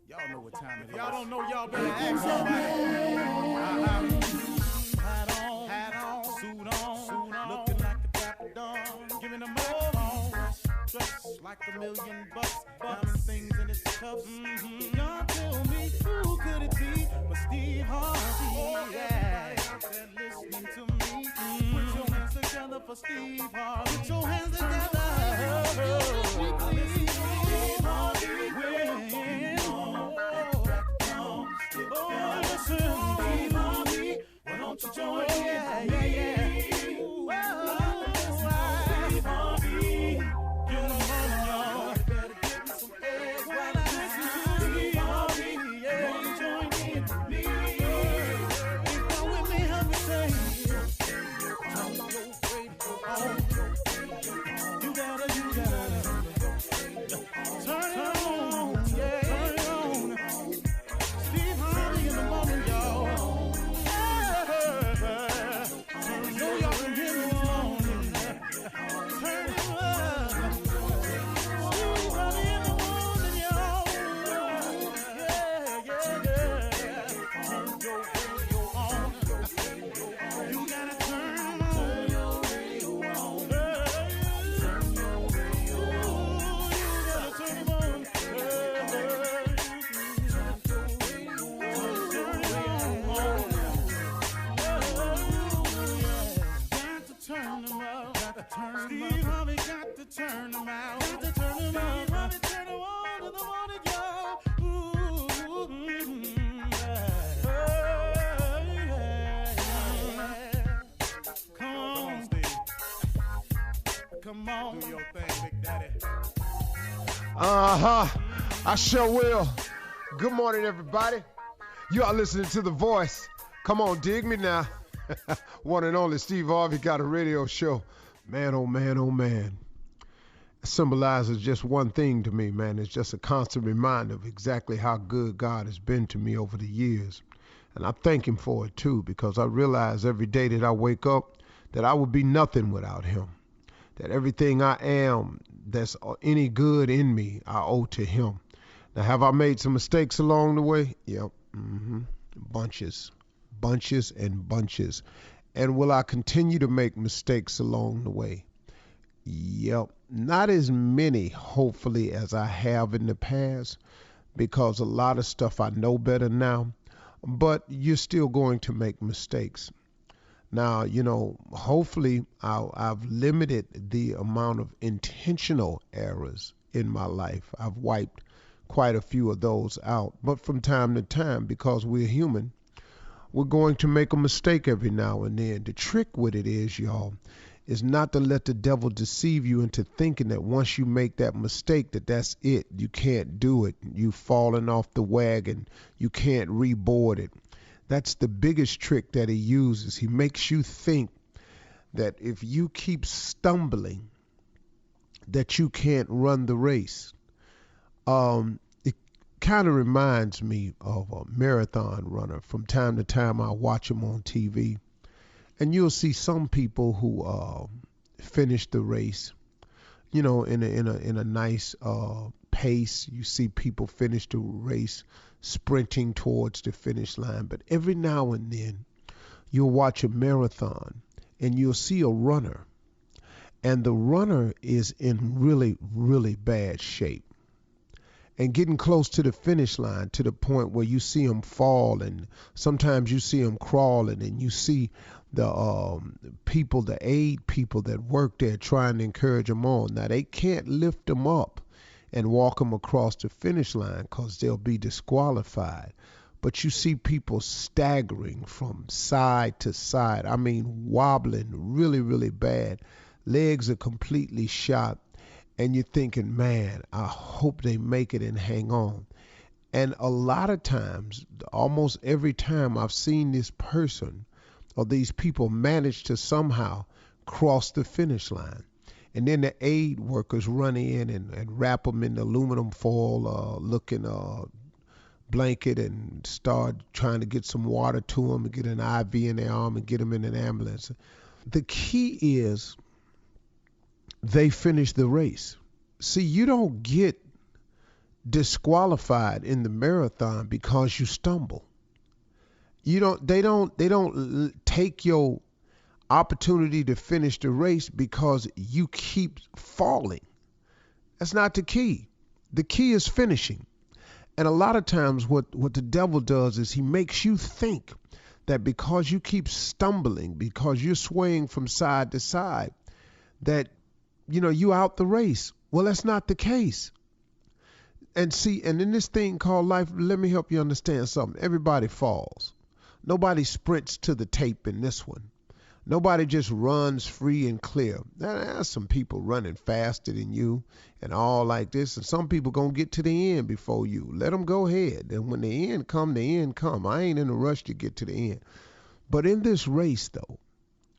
Y'all know what time it is. Y'all don't know, y'all better ask somebody. Hat on, suit on, looking like a dapper dog, giving them all dressed like $1 million, diamond things in its cuffs. Y'all tell me who could it be but Steve Harvey? Oh, yeah, listening to me. Put your hands together for Steve Harvey. Put your hands together. Listen to Steve Harvey. Listen, Steve Harvey. Why don't you join in? Yeah. Steve Harvey. Get them on, y'all. Better give me some eggs while I listen to Steve Harvey. Yeah, join in with me. Come with me, help me say. On your radio, you gotta turn it on, yeah, turn it on. Steve Harvey in the morning, y'all. You know y'all can hear me on. Turn it up. Steve Harvey in the morning, y'all. Yeah. Turn your radio on. You gotta turn your radio on. Turn your radio on. You gotta turn it on. Steve Harvey got to turn them out. Got to turn them out. Steve Harvey turn them on in the morning, y'all. Come on, Steve. Come on. Do your thing, Big Daddy. I sure will. Good morning, everybody. You are listening to The Voice. Come on, dig me now. One and only Steve Harvey got a radio show. Man, oh man, oh man. It symbolizes just one thing to me, man. It's just a constant reminder of exactly how good God has been to me over the years. And I thank him for it too, because I realize every day that I wake up that I would be nothing without him. That everything I am that's any good in me, I owe to him. Now, have I made some mistakes along the way? Yep. Bunches and bunches. And will I continue to make mistakes along the way? Yep. Not as many, hopefully, as I have in the past, because a lot of stuff I know better now, but you're still going to make mistakes. Now, hopefully I've limited the amount of intentional errors in my life. I've wiped quite a few of those out. But from time to time, because we're human, we're going to make a mistake every now and then. The trick with it is, y'all, is not to let the devil deceive you into thinking that once you make that mistake, that's it. You can't do it. You've fallen off the wagon. You can't reboard it. That's the biggest trick that he uses. He makes you think that if you keep stumbling, that you can't run the race. It kind of reminds me of a marathon runner. From time to time, I watch them on TV, and you'll see some people who finish the race, in a nice pace. You see people finish the race sprinting towards the finish line. But every now and then, you'll watch a marathon, and you'll see a runner, and the runner is in really, really bad shape, and getting close to the finish line to the point where you see them fall, and sometimes you see them crawling, and you see the people, the aid people that work there trying to encourage them on. Now, they can't lift them up and walk them across the finish line because they'll be disqualified. But you see people staggering from side to side. I mean, wobbling really, really bad. Legs are completely shot. And you're thinking, man, I hope they make it and hang on. And a lot of times, almost every time I've seen this person or these people manage to somehow cross the finish line. And then the aid workers run in and wrap them in the aluminum foil looking blanket and start trying to get some water to them and get an IV in their arm and get them in an ambulance. The key is they finish the race. See, you don't get disqualified in the marathon because you stumble. They don't take your opportunity to finish the race because you keep falling. That's not the key. The key is finishing. And a lot of times what the devil does is he makes you think that because you keep stumbling, because you're swaying from side to side, that, you out the race. Well, that's not the case. And see, and in this thing called life, let me help you understand something. Everybody falls. Nobody sprints to the tape in this one. Nobody just runs free and clear. There's some people running faster than you and all like this. And some people going to get to the end before you. Let them go ahead. And when the end come, the end come. I ain't in a rush to get to the end. But in this race, though,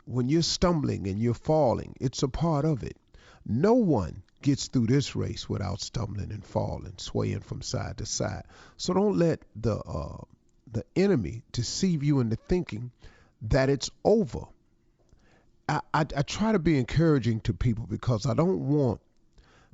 when you're stumbling and you're falling, it's a part of it. No one gets through this race without stumbling and falling, swaying from side to side. So don't let the enemy deceive you into thinking that it's over. I try to be encouraging to people because I don't want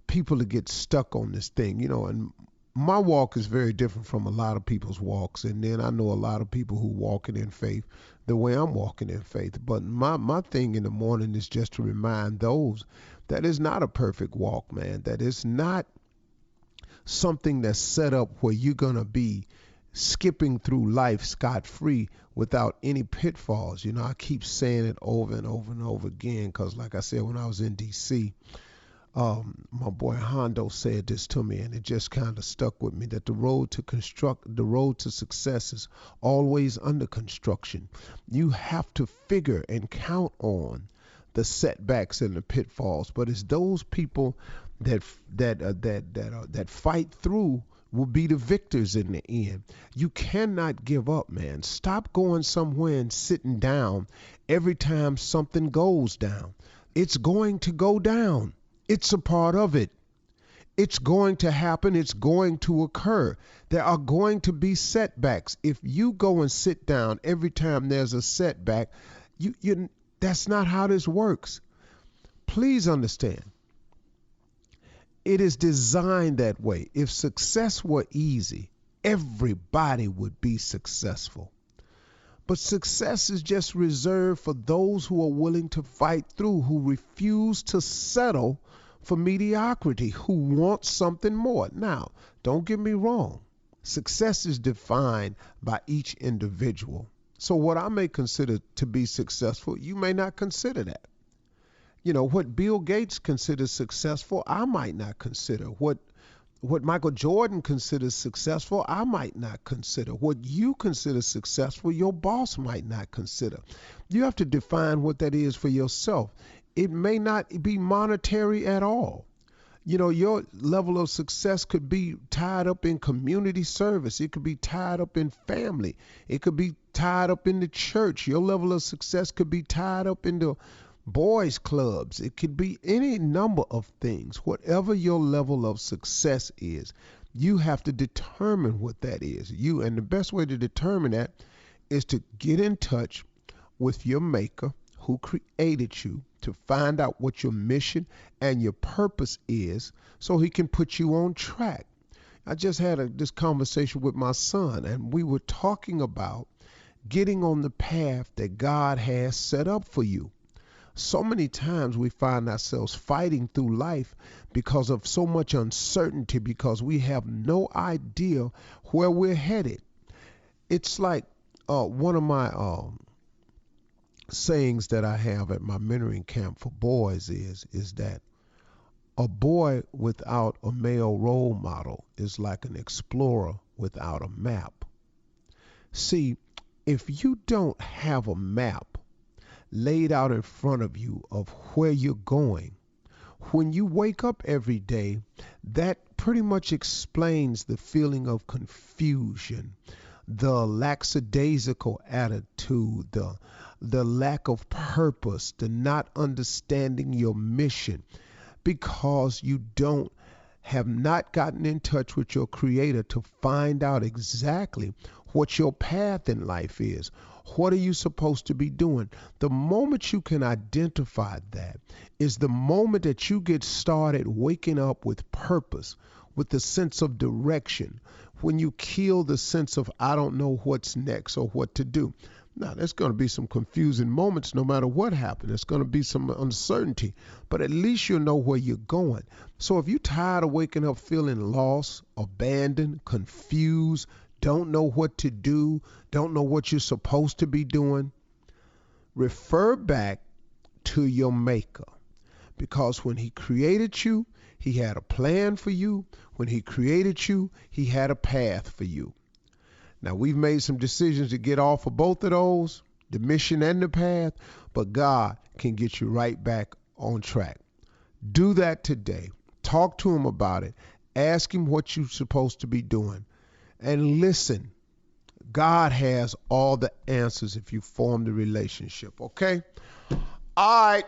people to get stuck on this thing, and my walk is very different from a lot of people's walks. And then I know a lot of people who walking in faith the way I'm walking in faith. But my thing in the morning is just to remind those that it's not a perfect walk, man, that it's not something that's set up where you're going to be skipping through life scot-free without any pitfalls. I keep saying it over and over and over again because, like I said, when I was in D.C., my boy Hondo said this to me, and it just kind of stuck with me, that the road to success is always under construction. You have to figure and count on the setbacks and the pitfalls, but it's those people that fight through will be the victors in the end. You cannot give up, man. Stop going somewhere and sitting down every time something goes down. It's going to go down. It's a part of it. It's going to happen. It's going to occur. There are going to be setbacks. If you go and sit down every time there's a setback, that's not how this works. Please understand. It is designed that way. If success were easy, everybody would be successful. But success is just reserved for those who are willing to fight through, who refuse to settle for mediocrity, who want something more. Now, don't get me wrong. Success is defined by each individual. So what I may consider to be successful, you may not consider that. What Bill Gates considers successful, I might not consider. What Michael Jordan considers successful, I might not consider. What you consider successful, your boss might not consider. You have to define what that is for yourself. It may not be monetary at all. Your level of success could be tied up in community service. It could be tied up in family. It could be tied up in the church. Your level of success could be tied up in the boys clubs. It could be any number of things. Whatever your level of success is, you have to determine what that is. And the best way to determine that is to get in touch with your maker who created you, to find out what your mission and your purpose is so he can put you on track. I just had this conversation with my son, and we were talking about getting on the path that God has set up for you. So many times we find ourselves fighting through life because of so much uncertainty, because we have no idea where we're headed. It's like one of my sayings that I have at my mentoring camp for boys is that a boy without a male role model is like an explorer without a map. See, if you don't have a map laid out in front of you of where you're going, when you wake up every day, that pretty much explains the feeling of confusion, the lackadaisical attitude, the lack of purpose, the not understanding your mission, because you have not gotten in touch with your creator to find out exactly what your path in life is. What are you supposed to be doing? The moment you can identify that is the moment that you get started waking up with purpose, with the sense of direction, when you kill the sense of I don't know what's next or what to do. Now, there's going to be some confusing moments no matter what happens. There's going to be some uncertainty, but at least you'll know where you're going. So if you're tired of waking up feeling lost, abandoned, confused, don't know what to do, don't know what you're supposed to be doing, refer back to your maker. Because when he created you, he had a plan for you. When he created you, he had a path for you. Now, we've made some decisions to get off of both of those, the mission and the path, but God can get you right back on track. Do that today. Talk to him about it. Ask him what you're supposed to be doing. And listen, God has all the answers if you form the relationship, okay? All right,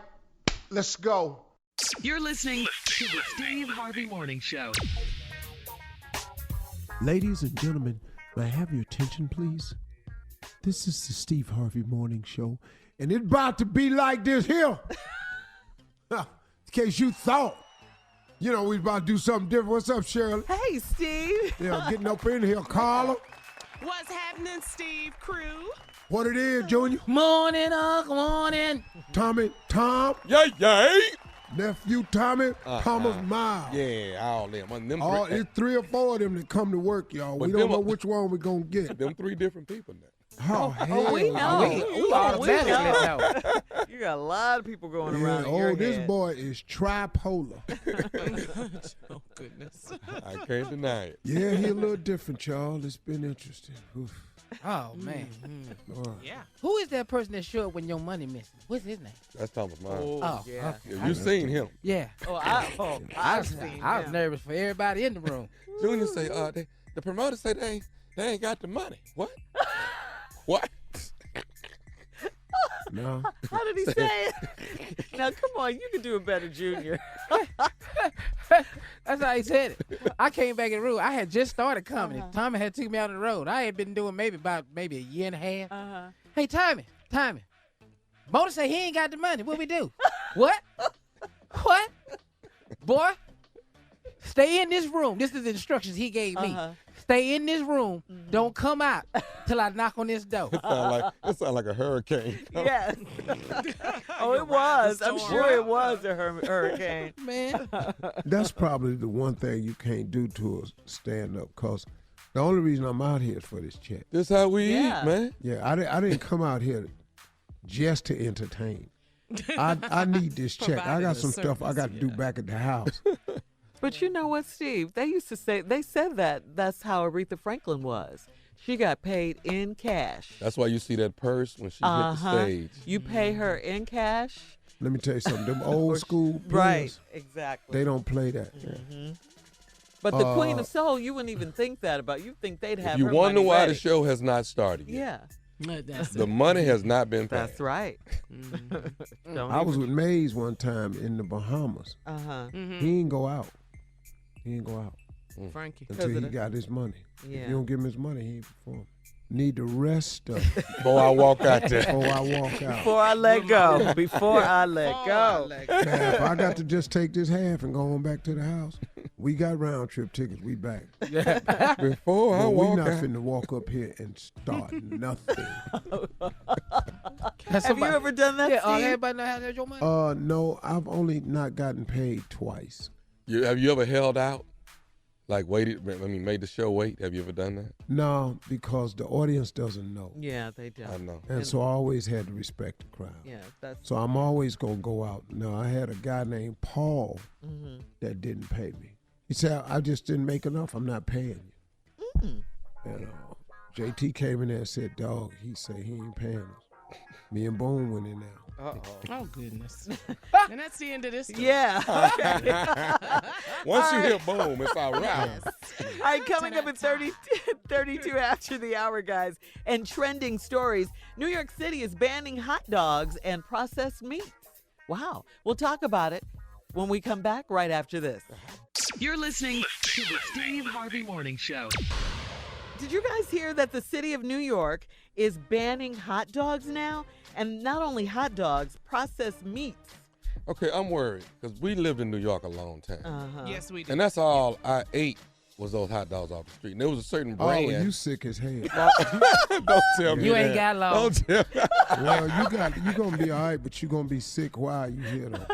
let's go. You're listening to the Steve Harvey Morning Show. Ladies and gentlemen, may I have your attention, please? This is the Steve Harvey Morning Show, and it's about to be like this here. In case you thought, we about to do something different. What's up, Sheryl? Hey, Steve. Yeah, getting up in here, Carla. What's happening, Steve crew? What it is, Junior? Morning, morning. Tommy, Tom. Yay! Nephew Tommy, Thomas Miles. Yeah, all them. Them All three, it's 3 or 4 of them that come to work, y'all. But We don't them know are- which one we're going to get. them 3 different people now. Oh, hell. we know. We automatically know. You got a lot of people going Yeah, around in your this head. boy is tripolar. Oh, goodness. I can't deny it. Yeah, he a little different, y'all. It's been interesting. Oof. Oh, man. Yeah. Who is that person that showed up when your money missing? What's his name? That's Thomas Miles. Oh, yeah. okay. Yeah, you seen him. Yeah. I was nervous for everybody in the room. Junior say, the promoter say they ain't got the money. What? What? No. How did he say it? Now, come on. You can do it better, Junior. That's how he said it. I came back in the room. I had just started comedy. Tommy had took me out on the road. I had been doing maybe a year and a half. Hey, Tommy. Motor say he ain't got the money. What we do? What? Boy, stay in this room. This is the instructions he gave me. Stay in this room. Don't come out till I knock on this door. It sound like a hurricane. Yes. Oh, it was. I'm sure it was a hurricane. Man. That's probably the one thing you can't do to a stand-up, because the only reason I'm out here is for this check. This how we Yeah. eat, man. Yeah, I didn't come out here just to entertain. I need this check. I got some stuff I got to do back at the house. But you know what, Steve? They said that's how Aretha Franklin was. She got paid in cash. That's why you see that purse when she hit the stage. You pay her in cash. Let me tell you something. Them old school players, Right, exactly. they don't play that. But the Queen of Soul, you wouldn't even think that about. You think they'd have If you her wonder money why ready. the show has not started yet. Yeah, The money has not been paid. that's right. I was with Mays one time in the Bahamas. He ain't go out. Frankie. Until he got his money. Yeah. If you don't give him his money, he ain't perform. Need the rest of it Before I walk out there. before I walk out. Before I let go. Before I let go. Now, if I got to just take this half and go on back to the house, we got round trip tickets. We back. Before I But we walk not out. finna walk up here and start nothing. Have you ever done that, Yeah, Steve? everybody know how to have your money? No, I've only not gotten paid twice. Have you ever held out? Like made the show wait? Have you ever done that? No, because the audience doesn't know. Yeah, they do. I know. And so I always had to respect the crowd. Yeah, that's So I'm always going to go out. Now, I had a guy named Paul that didn't pay me. He said, I just didn't make enough. I'm not paying you. And JT came in there and said, dog, he said he ain't paying us. Me and Boone went in there. Oh, goodness. And that's the end of this story. Yeah. Once you hear boom, it's all right. All right, coming up at 32 after the hour, guys, and trending stories. New York City is banning hot dogs and processed meats. Wow. We'll talk about it when we come back right after this. You're listening to the Steve Harvey Morning Show. Did you guys hear that the city of New York is banning hot dogs now? And not only hot dogs, processed meats. Okay, I'm worried because we lived in New York a long time. Uh-huh. Yes, we did. And that's all I ate was those hot dogs off the street. And there was a certain Oh, brand. you sick as hell. Don't tell me You that. ain't got long. Don't tell me. Well, you gonna be all right, but you gonna be sick while you here though.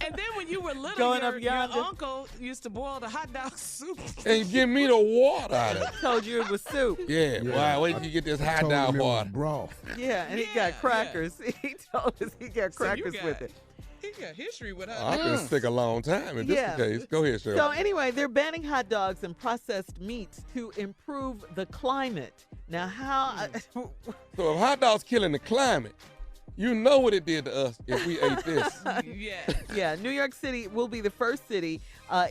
And then when you were little, Going up your yonder. uncle used to boil the hot dog soup. And give me the water out of it. Told you it was soup. Yeah, boy, wait till you get this hot Told dog him it was water. broth. Yeah, and he Yeah, got crackers. He told us he got So you crackers got- with it. He got history with I've her. been sick a long time in this Yeah. case. Go ahead, Cheryl. So anyway, they're banning hot dogs and processed meats to improve the climate. Now, how? So if hot dogs killing the climate, you know what it did to us if we ate this. Yes. Yeah, New York City will be the first city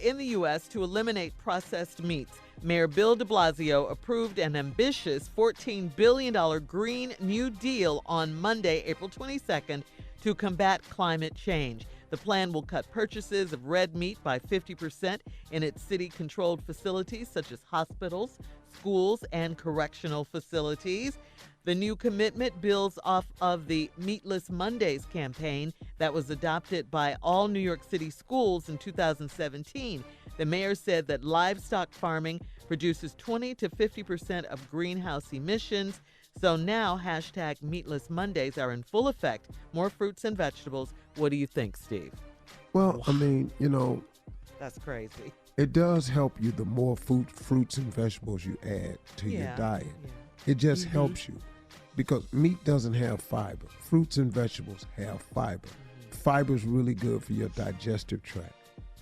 in the U.S. to eliminate processed meats. Mayor Bill de Blasio approved an ambitious $14 billion Green New Deal on Monday, April 22nd, to combat climate change. The plan will cut purchases of red meat by 50% in its city-controlled facilities such as hospitals, schools, and correctional facilities. The new commitment builds off of the Meatless Mondays campaign that was adopted by all New York City schools in 2017. The mayor said that livestock farming produces 20 to 50% of greenhouse emissions. So now hashtag Meatless Mondays are in full effect. More fruits and vegetables. What do you think, Steve? Well, I mean, That's crazy. it does help you the more fruits and vegetables you add to your diet. Yeah. It just helps you because meat doesn't have fiber. Fruits and vegetables have fiber. Fiber is really good for your digestive tract.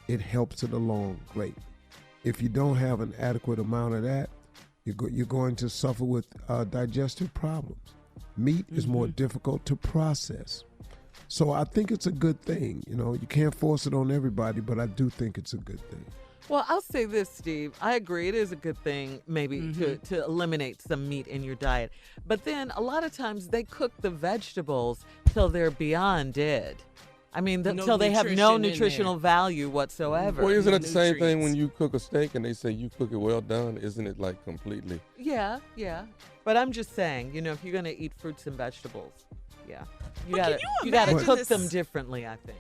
It helps it along great. If you don't have an adequate amount of that, you're going to suffer with digestive problems. Meat is more difficult to process. So I think it's a good thing. You can't force it on everybody, but I do think it's a good thing. Well, I'll say this, Steve. I agree. It is a good thing maybe to eliminate some meat in your diet. But then a lot of times they cook the vegetables till they're beyond dead. I mean, No till they have no nutrition in nutritional value whatsoever. Well, isn't it the same thing Nutrients. when you cook a steak and they say you cook it well done? Isn't it like completely? Yeah. But I'm just saying, if you're going to eat fruits and vegetables, yeah. You But gotta can you gotta imagine cook this- them differently, I think.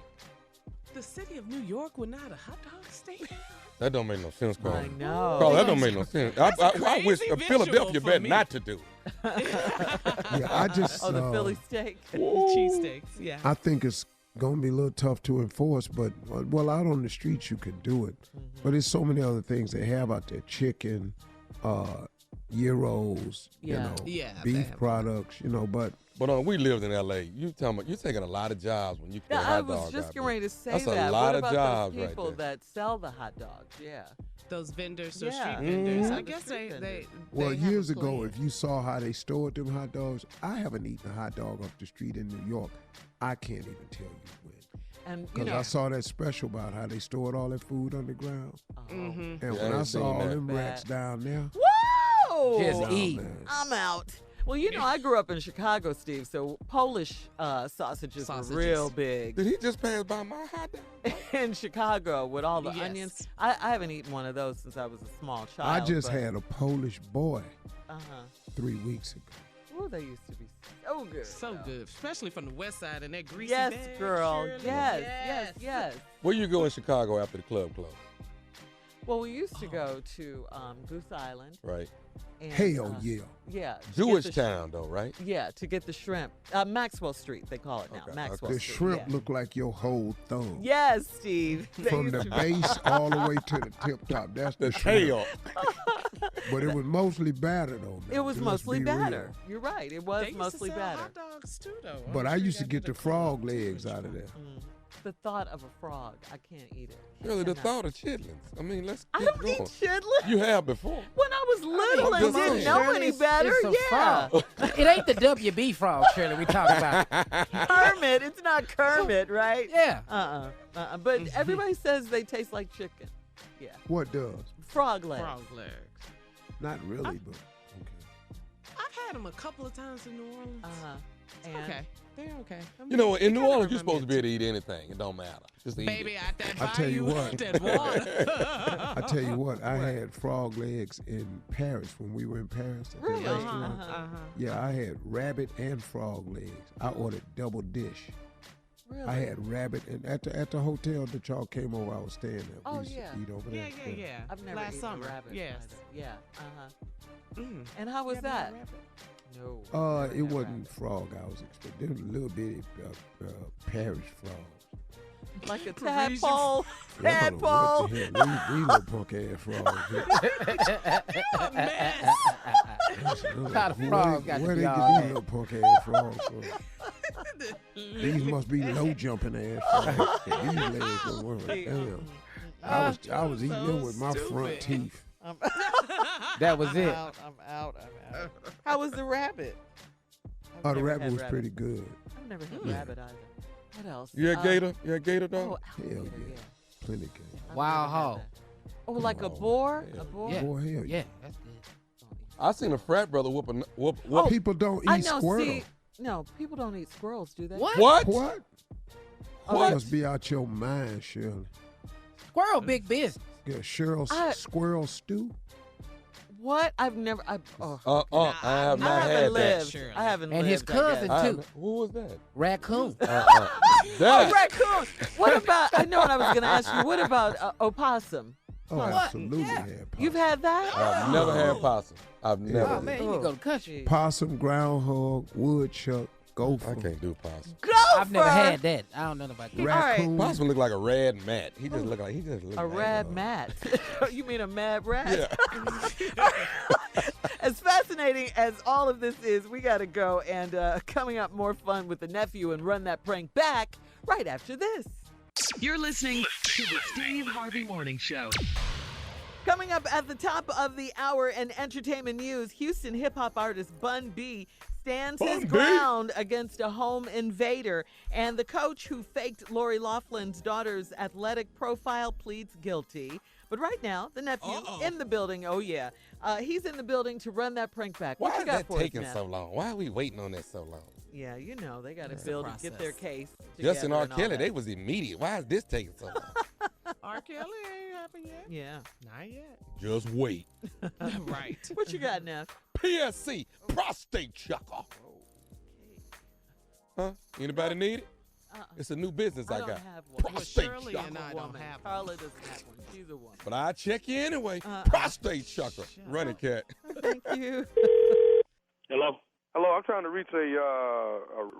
The city of New York would not a hot dog stand. That don't make no sense, Carla. I know. Carla, that don't make no sense. I wish crazy Philadelphia visual for better me. not to do it. Yeah, I just Oh, the Philly steak. Cheesesteaks, yeah. I think it's going to be a little tough to enforce, but out on the streets you can do it. But there's so many other things they have out there: chicken, gyros, Yeah. Yeah, they beef have- products, But But we lived in L.A. You you're taking a lot of jobs when you cook Yeah, a I hot was dog just out getting there. ready to say That's that. a lot what of about jobs those right people there. that sell the hot dogs? Yeah. Those vendors, those Yeah. street vendors. Mhm. I guess Street they well, they have years a ago, plan. if you saw how they stored them hot dogs, I haven't eaten a hot dog off the street in New York. I can't even tell you when. And, Because I saw that special about how they stored all that food underground. Mhm. And Yeah, when I I ain't saw seen all that. them rats down there, Whoa! Just oh, eat. man. I'm out. Well, I grew up in Chicago, Steve, so Polish sausages were real big Did he just pass by my hot dog? in Chicago with all the Yes. onions. I haven't eaten one of those since I was a small child. I just but, had a Polish boy Uh-huh. 3 weeks ago. Oh, they used to be so good. So though. good, especially from the west side and that greasy Yes, bag, girl. Shirley. Yes. Where you go in Chicago after the club closed? Well, we used to go to Goose Island. Right. And, Hell yeah. Yeah. to get Jewish the town though, right? Yeah, to get the shrimp. Maxwell Street, they call it now. Okay, Maxwell The Street. shrimp yeah. look like your whole thumb. Yes, Steve. They From used the to be- base all the way to the tip top. That's the The shrimp. tail. But it was mostly batter though. It was Let's mostly be real. batter. You're right. It was They used mostly to sell batter. hot dogs too, though. But I'm I sure used to you get the got frog club legs too. out of there. The thought of a frog, I can't eat it. Really, the Cannot. thought of chitlins. I mean, let's I keep don't going. eat chitlins. You have before. When I was little I'm and just didn't saying. know Shirley, any it's- better, it's a yeah. frog. It ain't the WB frog, Shirley, we talking about. Kermit, it's not Kermit, right? Yeah. But everybody says they taste like chicken. Yeah. What does? Frog legs. Frog legs. Not really, but I've had them a couple of times in New Orleans. And Okay, they're okay. I You know, mean, in they New kinda Orleans, you're remind supposed to me be able to eat anything. It don't matter. Just eat Baby, it. out that I tell you bayou, what. that water. I tell you what, I had frog legs in Paris when we were in Paris at Really? the restaurant. Uh-huh. Yeah, I had rabbit and frog legs. I ordered double dish. Really? I had rabbit, and at the hotel that y'all came over, I was staying there. Oh, We used yeah. to eat over there. Yeah. I've never Last eaten summer. rabbit. Yes. either. Yeah. Mm. And how was You haven't had that? rabbit? No. It never had wasn't rabbit. frog I was expecting. They were little bitty parish frogs. Like a Parisian. tadpole. Yeah, I don't know Tadpole. what the hell. These little punk ass frogs. A mess. How the frogs got to Where be they all get these that? little punk ass frogs from? These must be low jumping ass frogs. These legs don't work. Damn. I was eating them with my front stupid. teeth. That was it. I'm out. How was the rabbit? I've The never rabbit had was pretty good. I've never had rabbit either. What else? You had gator? You had gator, Oh, dog? Hell alligator, yeah. Plenty good. I've Wild never had hog. that. Oh, like a Come on. boar? Yeah. A boar? Yeah. Boy, hell yeah. Yeah, that's good. I seen a frat brother whoop. Oh, People don't I eat know. squirrel. See, no, people don't eat squirrels, do they? What? What? What? Oh, You that's- must be out your mind, Shirley. Squirrel, big business. Yeah, Cheryl's I- squirrel stew. What? I've never. I have I not haven't had lived. Shirley. I haven't And lived. his cousin, I guess. too. Who was that? Raccoon. Oh, That. raccoon. What about? I know what I was going to ask you. What about opossum? Oh, What? absolutely Yeah. had possum. You've had that? I've never had possum. I've never. Oh, man, you can go to the country. Gee. Possum, groundhog, woodchuck, gopher, I can't do possum. Gopher. I've never had that. I don't know about that. raccoon. Possum look like a rad mat. He just look like A rad mat. You mean a mad rat? Yeah. As fascinating as all of this is, we got to go. And coming up, more fun with the nephew and Run That Prank Back right after this. You're listening to the Steve Harvey Morning Show. Coming up at the top of the hour in entertainment news, Houston hip-hop artist Bun B stands his Bun B. ground against a home invader. And the coach who faked Lori Laughlin's daughter's athletic profile pleads guilty. But right now, the nephew in the building, he's in the building to run that prank back. What Why you is got that for taking us, Nep? so long? Why are we waiting on that so long? Yeah, you know, they got to It's a build and get their process. case Justin together R. and all Kelly, that. they was immediate. Why is this taking so long? R. Kelly ain't happened yet. Yeah. Not yet. Just wait. Right. What you got, Neff? PSC, prostate checker. Huh? Anybody need it? It's a new business I don't got. have one. Well, Prostate Shirley checker. and I don't Woman. have one. Carla doesn't have one. She's a woman. But I check you anyway. Prostate checker. Run it, cat. Thank you. Hello, I'm trying to reach a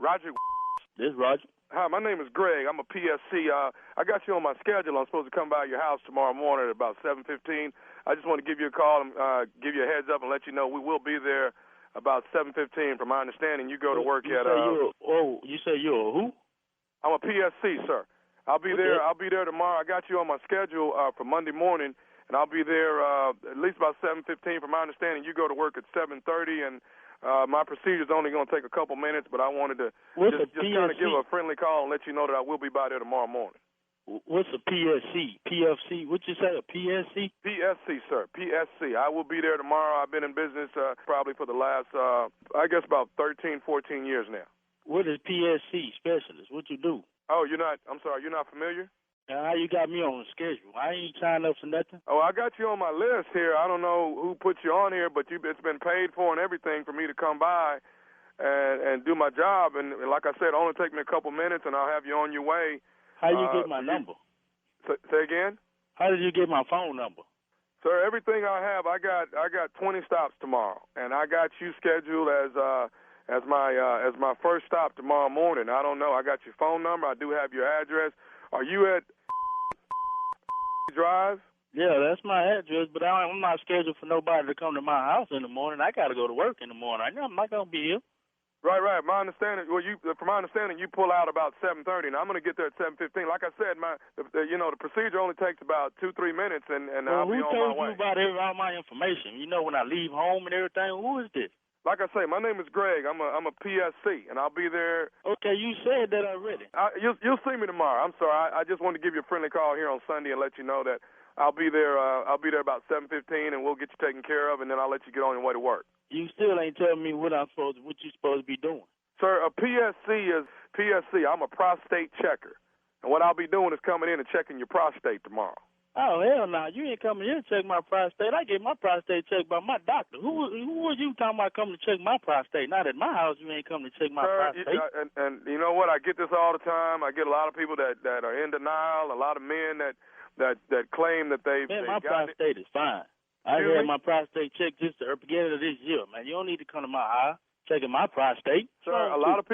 Roger. This is Roger. Hi, my name is Greg. I'm a PSC. I got you on my schedule. I'm supposed to come by your house tomorrow morning at about 7:15. I just want to give you a call and give you a heads up and let you know we will be there about 7:15. From my understanding, you go to work you at. You say you're a who? I'm a PSC, sir. I'll be there. Okay. I'll be there tomorrow. I got you on my schedule for Monday morning, and I'll be there at least about 7:15. From my understanding, you go to work at 7:30, and my procedure's only going to take a couple minutes. But I wanted to just kind of give a friendly call and let you know that I will be by there tomorrow morning. What's a PSC? PFC? What you say? A PSC? PSC, sir. PSC. I will be there tomorrow. I've been in business probably for the last, I guess, about 13, 14 years now. What is PSC specialist? What you do? Oh, I'm sorry, you're not familiar? How you got me on the schedule? I ain't signed up for nothing. Oh, I got you on my list here. I don't know who put you on here, but it's been paid for and everything for me to come by and do my job. And like I said, it'll only take me a couple minutes, and I'll have you on your way. How you get my number? Say again? How did you get my phone number? Sir, everything I have, I got 20 stops tomorrow, and I got you scheduled as my first stop tomorrow morning. I don't know. I got your phone number. I do have your address. Are you at Drive? Yeah, that's my address, but I'm not scheduled for nobody to come to my house in the morning. I got to go to work in the morning. I'm not going to be here. Right. My understanding. Well, from my understanding, you pull out about 7:30, and I'm going to get there at 7:15. Like I said, the procedure only takes about 2-3 minutes, and I'll be on my way. Who told you about all my information? You know, when I leave home and everything. Who is this? Like I say, my name is Greg. I'm a PSC, and I'll be there. Okay, you said that already. You'll see me tomorrow. I'm sorry. I just wanted to give you a friendly call here on Sunday and let you know that I'll be there. I'll be there about 7:15, and we'll get you taken care of, and then I'll let you get on your way to work. You still ain't telling me what you're supposed to be doing. Sir, a PSC is PSC. I'm a prostate checker, and what I'll be doing is coming in and checking your prostate tomorrow. Oh, hell no. You ain't coming here to check my prostate. I get my prostate checked by my doctor. Who are you talking about coming to check my prostate? Not at my house. You ain't coming to check my prostate. And you know what? I get this all the time. I get a lot of people that are in denial, a lot of men that claim that they've my prostate is fine. I had my prostate checked just at the beginning of this year, man. You don't need to come to my house checking my prostate. Sir, a lot of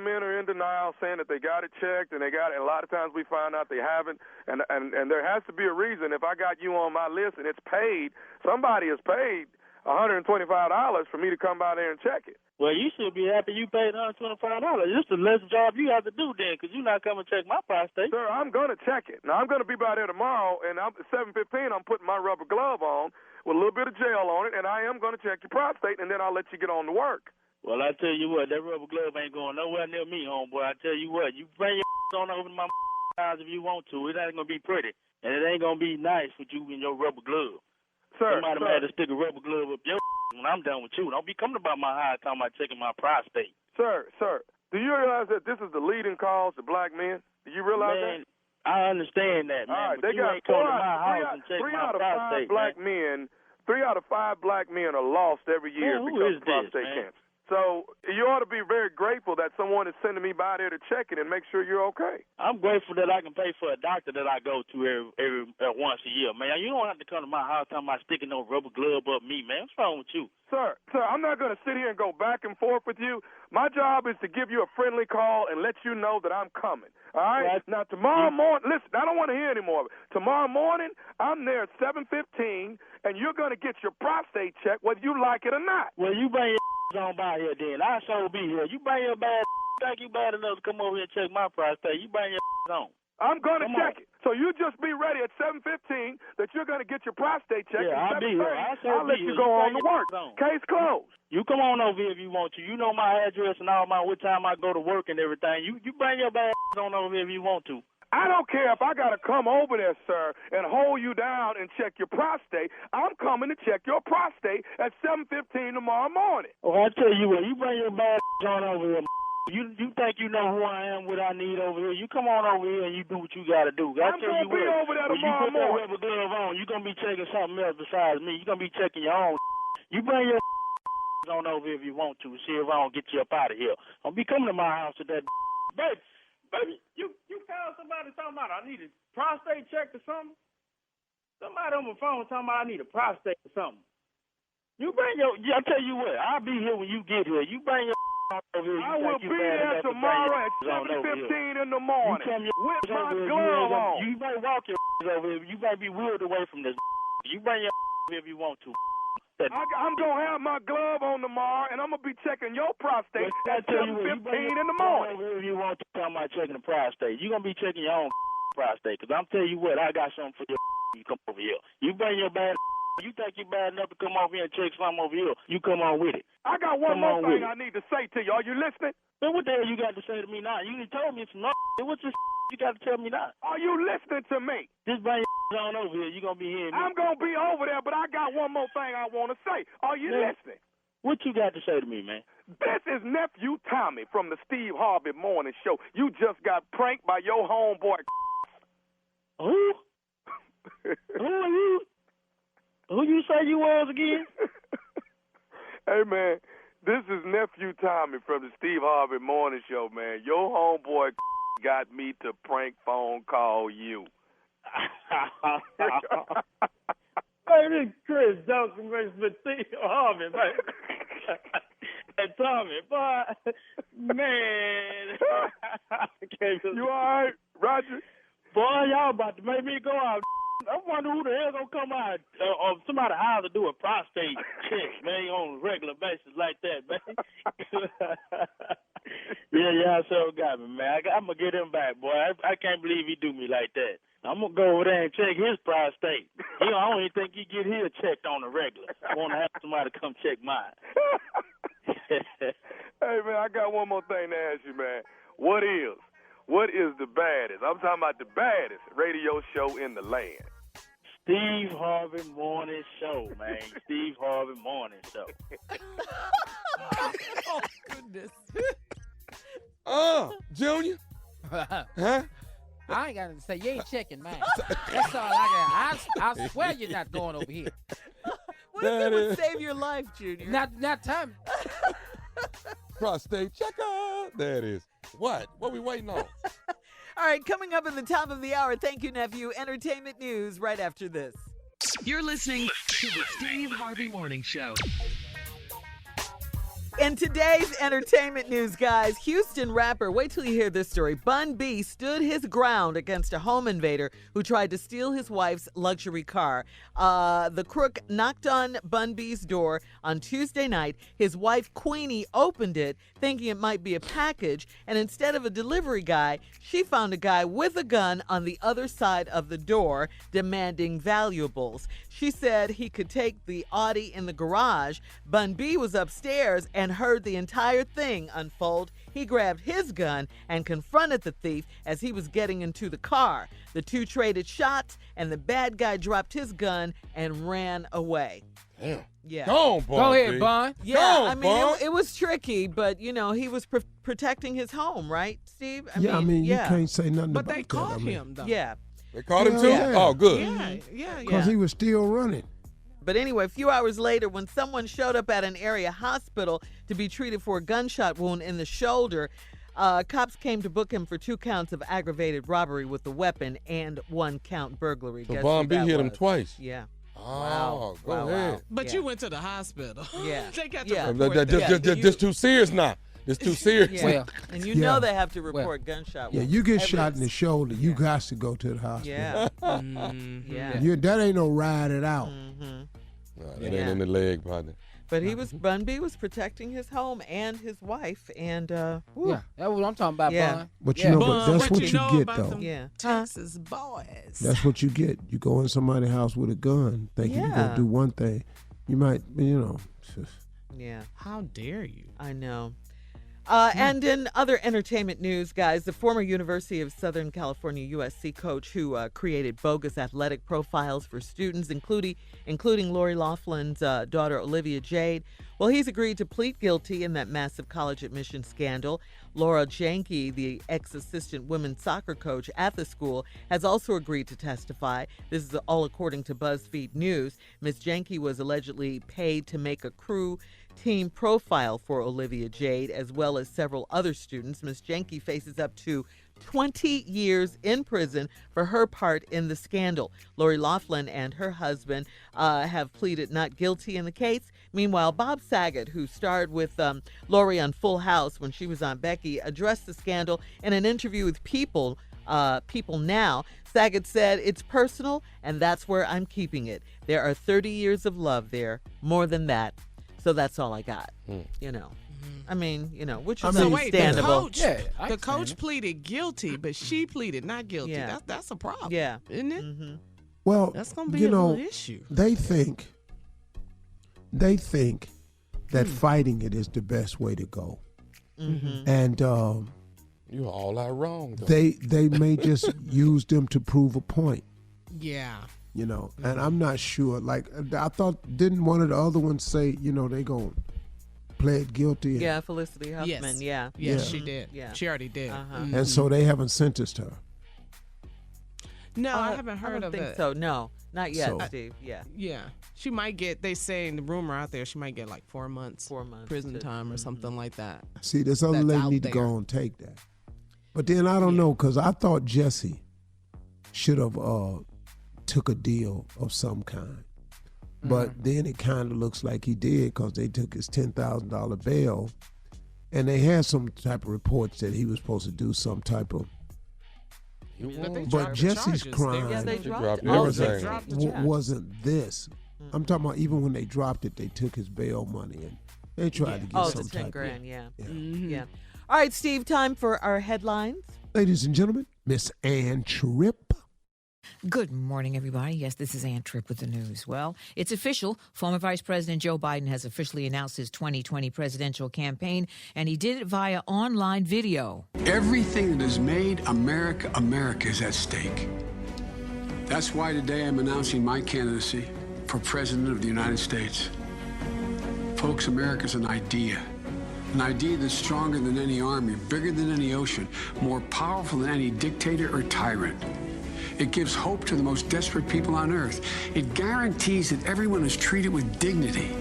men are in denial, saying that they got it checked, and a lot of times we find out they haven't, and there has to be a reason. If I got you on my list and it's paid, somebody has paid $125 for me to come by there and check it. Well, you should be happy you paid $125. This is the less job you have to do then, because you're not coming to check my prostate. Sir, I'm going to check it. Now, I'm going to be by there tomorrow, and at 7:15, I'm putting my rubber glove on with a little bit of gel on it, and I am going to check your prostate, and then I'll let you get on to work. Well, I tell you what, that rubber glove ain't going nowhere near me, homeboy. I tell you what, you bring your on over to my house if you want to. It ain't going to be pretty, and it ain't going to be nice with you in your rubber glove. Sir, somebody might have to stick a rubber glove up your when I'm done with you. Don't be coming about my house talking about checking my prostate. Sir, do you realize that this is the leading cause to black men? Do you realize that? I understand that, man. All right, but they you got ain't coming to my house and check my prostate, men. 3 out of 5 black men are lost every year because of prostate cancer. So you ought to be very grateful that someone is sending me by there to check it and make sure you're okay. I'm grateful that I can pay for a doctor that I go to every once a year, man. You don't have to come to my house talking about sticking no rubber glove up me, man. What's wrong with you? Sir, I'm not going to sit here and go back and forth with you. My job is to give you a friendly call and let you know that I'm coming. All right? Now, tomorrow morning, listen, I don't want to hear anymore. Tomorrow morning, I'm there at 7:15, and you're going to get your prostate checked whether you like it or not. Well, you bring your on by here then. I sure be here. You bring your bad think you bad enough to come over here and check my prostate. You bring your on. I'm going to check it. So you just be ready at 7:15 that you're going to get your prostate checked. Yeah, I'll be here. I'll let you go on to work. Case closed. You come on over here if you want to. You know my address and all what time I go to work and everything. You bring your bad on over here if you want to. I don't care if I got to come over there, sir, and hold you down and check your prostate. I'm coming to check your prostate at 7:15 tomorrow morning. Oh, I tell you what, you bring your bad on over here. You think you know who I am, what I need over here. You come on over here and you do what you got to do. I'm going to be over there tomorrow morning. When you put that rubber glove on, you're going to be checking something else besides me. You're going to be checking your own. You bring your on over here if you want to. See if I don't get you up out of here. Don't be coming to my house with that. Baby, you found somebody talking about I need a prostate check or something? Somebody on my phone talking about I need a prostate or something. You bring I tell you what, I'll be here when you get here. You bring your over here. I will be there tomorrow at 7:15 in the morning with my glove on. You better walk your over here. You better be wheeled away from this. You bring your if you want to. I'm going to have my glove on tomorrow, and I'm going to be checking your prostate at 7:15 in the morning. If you want to talk about checking the prostate, you're going to be checking your own prostate, because I'm telling you what, I got something for you. You come over here. You bring your bad you think you're bad enough to come over here and check something over here, you come on with it. I got one more thing I need to say to you. Are you listening? Man, what the hell you got to say to me now? You done told me some what's this you got to tell me now? Are you listening to me? Just bring your on over here. You're going to be hearing me. I'm going to be over there, but I got one more thing I want to say. Are you listening? What you got to say to me, man? This is Nephew Tommy from the Steve Harvey Morning Show. You just got pranked by your homeboy. Who? Who are you? Who you say you was again? Hey, man, this is Nephew Tommy from the Steve Harvey Morning Show, man. Your homeboy got me to prank phone call you. Hey, this is Chris Johnson with Steve Harvey, man. Hey, Tommy, boy, man. You all right, Roger? Boy, y'all about to make me go out. I wonder who the hell gonna come out or somebody how to do a prostate check, man, on a regular basis like that, man. Yeah, so got me, man. I'm gonna get him back, boy. I can't believe he do me like that. I'm gonna go over there and check his prostate. I don't even think he get his checked on the regular. I want to have somebody come check mine. Hey, man, I got one more thing to ask you, man. What is the baddest? I'm talking about the baddest radio show in the land. Steve Harvey Morning Show, man. Steve Harvey Morning Show. Oh, goodness. Junior? Huh? I ain't got to say. You ain't checking mine. That's all I got. I swear you're not going over here. What if it would save your life, Junior? Not time. Prostate checker. There it is. What we waiting on? All right, coming up at the top of the hour, thank you, nephew. Entertainment news right after this. You're listening to the Steve Harvey Morning Show. In today's entertainment news, guys, Houston rapper, wait till you hear this story. Bun B stood his ground against a home invader who tried to steal his wife's luxury car. The crook knocked on Bun B's door on Tuesday night. His wife, Queenie, opened it thinking it might be a package. And instead of a delivery guy, she found a guy with a gun on the other side of the door demanding valuables. She said he could take the Audi in the garage. Bun B was upstairs and heard the entire thing unfold. He grabbed his gun and confronted the thief as he was getting into the car. The two traded shots, and the bad guy dropped his gun and ran away. Damn. Yeah. Go on, Bun. Go ahead, Bun. Yeah, Go on, I mean, Bun. it was tricky, but, you know, he was protecting his home, right, Steve? You can't say nothing But about they that. caught him, though. Yeah. They caught him too? Yeah. Oh, good. Yeah. Because he was still running. But anyway, a few hours later, when someone showed up at an area hospital to be treated for a gunshot wound in the shoulder, cops came to book him for 2 counts of aggravated robbery with a weapon and 1 count burglary. So Guess Bun who B that hit him was? twice. Yeah. Oh, go Wow. ahead. But Yeah. you went to the hospital. Yeah. They got to Yeah. report that. This too serious now. It's too serious. Yeah. Well, And you Yeah. know they have to report gunshot Yeah, wounds. you get shot in the Evidence. shoulder, you got to go to the hospital. Yeah. Mm-hmm. Yeah. That ain't no ride it out. Mm-hmm. Nah, that Yeah. ain't in the leg, partner. But Bun B was protecting his home and his wife, and whew. Yeah, that's what I'm talking about, Yeah. Bun. But Yeah. you know, Bun, but that's what you you know get about though. them Yeah. Texas boys. That's what you get. You go in somebody's house with a gun, thinking you're Yeah. gonna do one thing. You might, Yeah. How dare you? I know. And in other entertainment news, guys, the former University of Southern California USC coach who created bogus athletic profiles for students, including Lori Laughlin's daughter, Olivia Jade, well, he's agreed to plead guilty in that massive college admission scandal. Laura Janke, the ex-assistant women's soccer coach at the school, has also agreed to testify. This is all according to BuzzFeed News. Ms. Janke was allegedly paid to make a crew team profile for Olivia Jade, as well as several other students. Ms. Janke faces up to 20 years in prison for her part in the scandal. Lori Laughlin and her husband have pleaded not guilty in the case. Meanwhile, Bob Saget, who starred with Lori on Full House when she was on Becky, addressed the scandal in an interview with People Now. Saget said, "It's personal, and that's where I'm keeping it. There are 30 years of love there, more than that. So that's all I got." You know. I mean, you know, which is So wait, the understandable. coach, Yeah, I the understand coach it. pleaded guilty, but she pleaded not guilty. Yeah. That's a problem. Yeah. Isn't it? Mm-hmm. well, That's gonna be you a know, little issue. they think that fighting it is the best way to go, Mm-hmm. and You are all out wrong, though. they may just use them to prove a point. Yeah. You know, and I'm not sure. Like, I thought, didn't one of the other ones say, you know, they gonna plead guilty? And, Yeah, Felicity Huffman. Yes. Yeah. Yes, Yeah. she did. Yeah. She already did. Uh-huh. Mhm. and so they haven't sentenced her. No, I haven't I heard don't of think it. so. No, not yet, So- Steve. Yeah. Yeah. She might get, they saying the rumor out there, she might get like 4 months. 4 months prison to- time or something like that. See, this other That's lady out need to go there. on and take that. But then I don't know, because I thought Jesse should have took a deal of some kind. But then it kind of looks like he did, because they took his $10,000 bail, and they had some type of reports that he was supposed to do some type of. But they But dropped the Jesse's charges. crime Yeah, they They dropped dropped it. everything. They dropped the charges. wasn't this. I'm talking about even when they dropped it, they took his bail money and they tried to get Oh, some the 10 type grand. Yeah. of. Yeah. Mhm. Yeah. All right, Steve, time for our headlines. Ladies and gentlemen, Miss Ann Tripp. Good morning, everybody. Yes, this is Ann Tripp with the news. Well, it's official. Former Vice President Joe Biden has officially announced his 2020 presidential campaign, and he did it via online video. Everything that has made America America is at stake. That's why today I'm announcing my candidacy for President of the United States. Folks, America's an idea. An idea that's stronger than any army, bigger than any ocean, more powerful than any dictator or tyrant. It gives hope to the most desperate people on earth. It guarantees that everyone is treated with dignity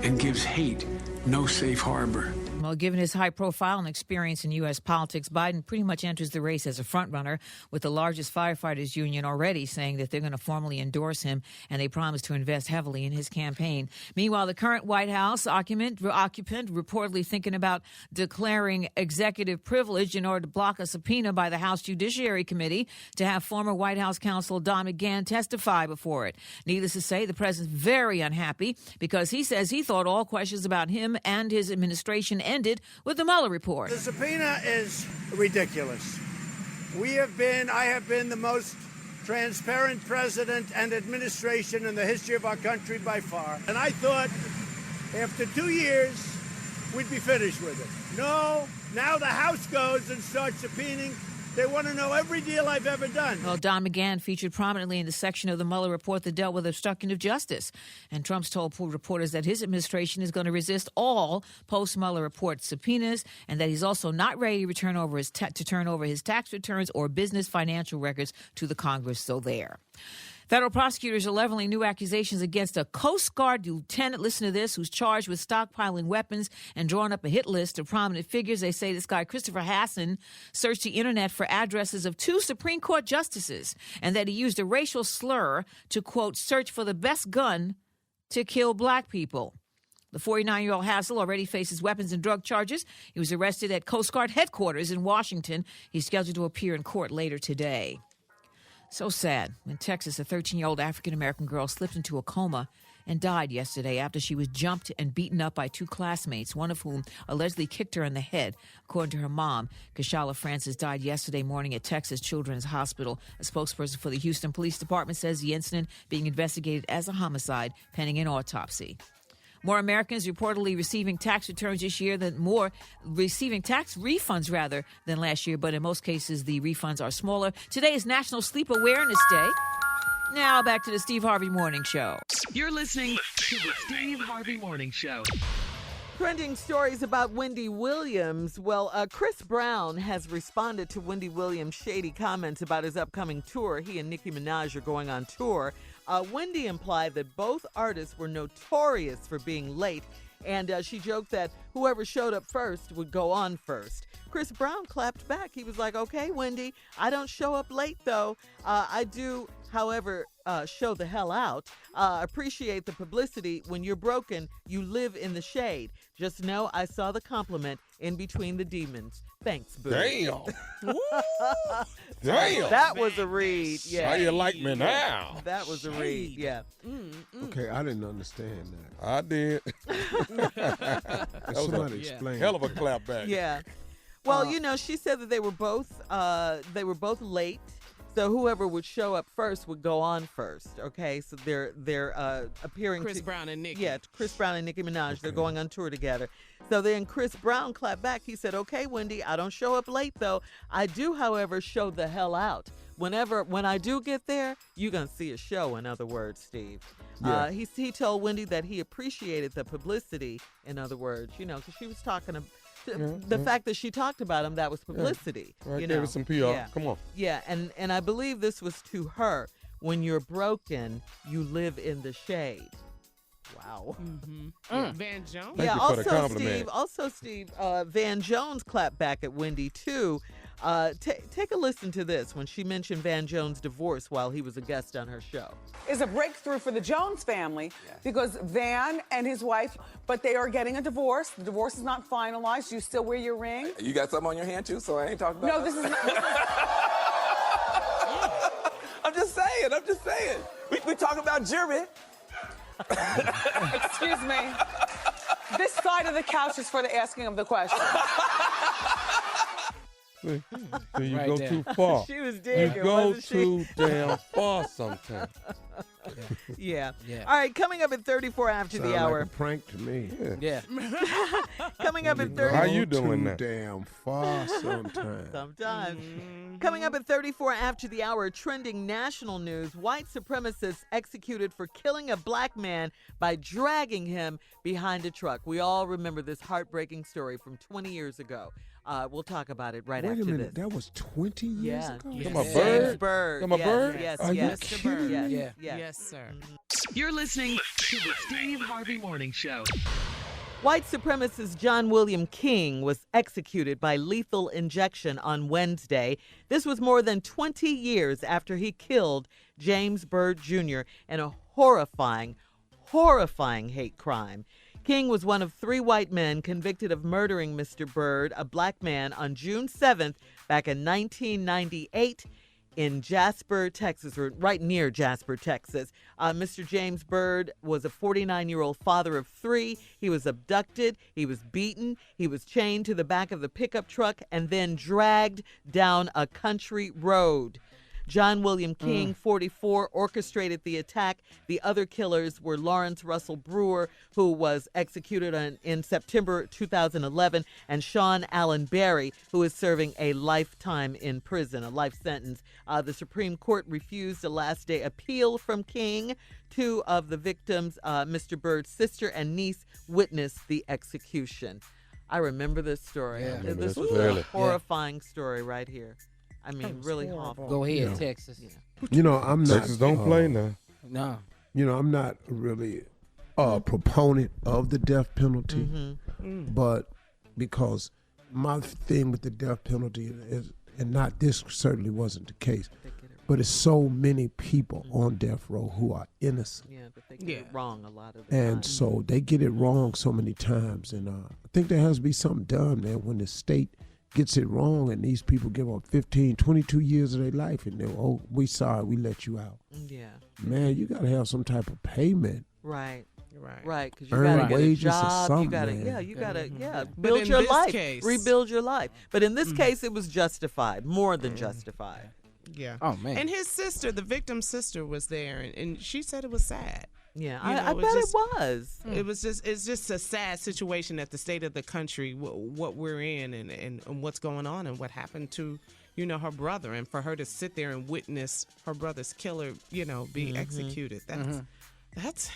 and gives hate no safe harbor. Well, given his high profile and experience in U.S. politics, Biden pretty much enters the race as a frontrunner, with the largest firefighters union already saying that they're going to formally endorse him, and they promise to invest heavily in his campaign. Meanwhile, the current White House occupant reportedly thinking about declaring executive privilege in order to block a subpoena by the House Judiciary Committee to have former White House counsel Don McGahn testify before it. Needless to say, the president's very unhappy because he says he thought all questions about him and his administration ended with the Mueller report. The subpoena is ridiculous. I have been the most transparent president and administration in the history of our country by far. And I thought after 2 years, we'd be finished with it. No, now the House goes and starts subpoenaing. They want to know every deal I've ever done. Well, Don McGahn featured prominently in the section of the Mueller report that dealt with obstruction of justice. And Trump's told reporters that his administration is going to resist all post-Mueller report subpoenas and that he's also not ready to turn over his tax returns or business financial records to the Congress. So there. Federal prosecutors are leveling new accusations against a Coast Guard lieutenant, listen to this, who's charged with stockpiling weapons and drawing up a hit list of prominent figures. They say this guy, Christopher Hasson, searched the internet for addresses of 2 Supreme Court justices and that he used a racial slur to, quote, search for the best gun to kill black people. The 49-year-old Hasson already faces weapons and drug charges. He was arrested at Coast Guard headquarters in Washington. He's scheduled to appear in court later today. So sad. In Texas, a 13-year-old African-American girl slipped into a coma and died yesterday after she was jumped and beaten up by 2 classmates, one of whom allegedly kicked her in the head. According to her mom, Kashala Francis died yesterday morning at Texas Children's Hospital. A spokesperson for the Houston Police Department says the incident being investigated as a homicide pending an autopsy. More Americans reportedly receiving tax returns this year receiving tax refunds rather than last year, but in most cases the refunds are smaller. Today is National Sleep Awareness Day. Now back to the Steve Harvey Morning Show. You're listening to the Steve Harvey Morning Show. Trending stories about Wendy Williams. Well, Chris Brown has responded to Wendy Williams' shady comments about his upcoming tour. He and Nicki Minaj are going on tour. Wendy implied that both artists were notorious for being late, and she joked that whoever showed up first would go on first. Chris Brown clapped back. He was like, okay, Wendy, I don't show up late, though. I do, however, show the hell out. Appreciate the publicity. When you're broken, you live in the shade. Just know I saw the compliment in between the demons. Thanks, boo. Damn. Damn. That was a read. Yeah. How you like me now? That was a read. Yeah. Okay, I didn't understand that. I did. Somebody explain. Hell of a clap back. Yeah. Well, she said that they were both late. So whoever would show up first would go on first. Okay, so they're appearing. Chris Brown and Nicki. Yeah, Chris Brown and Nicki Minaj. Okay. They're going on tour together. So then Chris Brown clapped back. He said, "Okay, Wendy, I don't show up late though. I do, however, show the hell out. When I do get there, you're gonna see a show." In other words, Steve. Yeah. He told Wendy that he appreciated the publicity. In other words, because she was talking about. The fact that she talked about him, that was publicity. Yeah. Right, gave it some PR. Yeah. Come on. Yeah, and I believe this was to her. When you're broken, you live in the shade. Wow. Mm-hmm. Van Jones. Yeah. Also, Steve. Van Jones clapped back at Wendy too. Take a listen to this when she mentioned Van Jones' divorce while he was a guest on her show. Is a breakthrough for the Jones family because Van and his wife, but they are getting a divorce. The divorce is not finalized. You still wear your ring. You got something on your hand too, so I ain't talking about. No, this is not. I'm just saying. We talk about jury. Excuse me. This side of the couch is for the asking of the question. See, you go too far. She was digging. You go too damn far sometimes. Yeah. Yeah. All right, coming up at 34 after Sound the hour. like a prank to me. Yeah. Coming up at 30. How you doing too now? damn far sometimes. Sometimes. Coming up at 34 after the hour, trending national news. White supremacists executed for killing a black man by dragging him behind a truck. We all remember this heartbreaking story from 20 years ago. We'll talk about it right Wait after a minute, this. that was 20 years ago? Talking about James Byrd? Byrd. Talking about Byrd? Yes, Are you yes. kidding Yes, me? yes. Yes, sir. You're listening to the Steve Harvey Morning Show. White supremacist John William King was executed by lethal injection on Wednesday. This was more than 20 years after he killed James Byrd Jr. in a horrifying hate crime. King was one of 3 white men convicted of murdering Mr. Byrd, a black man, on June 7th back in 1998 in Jasper, Texas, or right near Jasper, Texas. Mr. James Byrd was a 49-year-old father of 3. He was abducted, he was beaten, he was chained to the back of the pickup truck and then dragged down a country road. John William King, 44, orchestrated the attack. The other killers were Lawrence Russell Brewer, who was executed in September 2011, and Sean Allen Berry, who is serving a lifetime in prison, a life sentence. The Supreme Court refused a last-day appeal from King. 2 of the victims, Mr. Byrd's sister and niece, witnessed the execution. I remember this story. Yeah. This was Clearly. a horrifying story right here. I mean, really awful. Go ahead, Yeah. Texas. You know, I'm not. Texas don't play now. No. You know, I'm not really a proponent of the death penalty, but because my thing with the death penalty is, and not this certainly wasn't the case, but it's so many people on death row who are innocent. Yeah, but they get it wrong a lot of the And time. so they get it wrong so many times. And I think there has to be something done, man, when the state gets it wrong and these people give up 15, 22 years of their life and they're, oh, we sorry, we let you out. Yeah. Man, you got to have some type of payment. Right. Right. Right, because you Earn got to get a wages or job. You something, got to, man. you got to, But build in your this life, case- rebuild your life. But in this case, it was justified, more than justified. Yeah. Oh, man. And his sister, the victim's sister, was there, and she said it was sad. Yeah, You know, I it bet just- it was. It's just a sad situation at the state of the country, what we're in, and what's going on, and what happened to, her brother, and for her to sit there and witness her brother's killer, be executed. That's.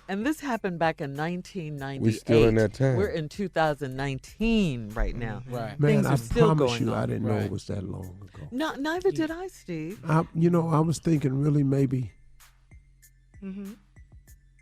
And this happened back in 1998. We still in that time. We're in 2019 right now. Right. Man, Things are I still promise going you, on. I didn't know Right. it was that long ago. Neither did I, Steve. I was thinking really maybe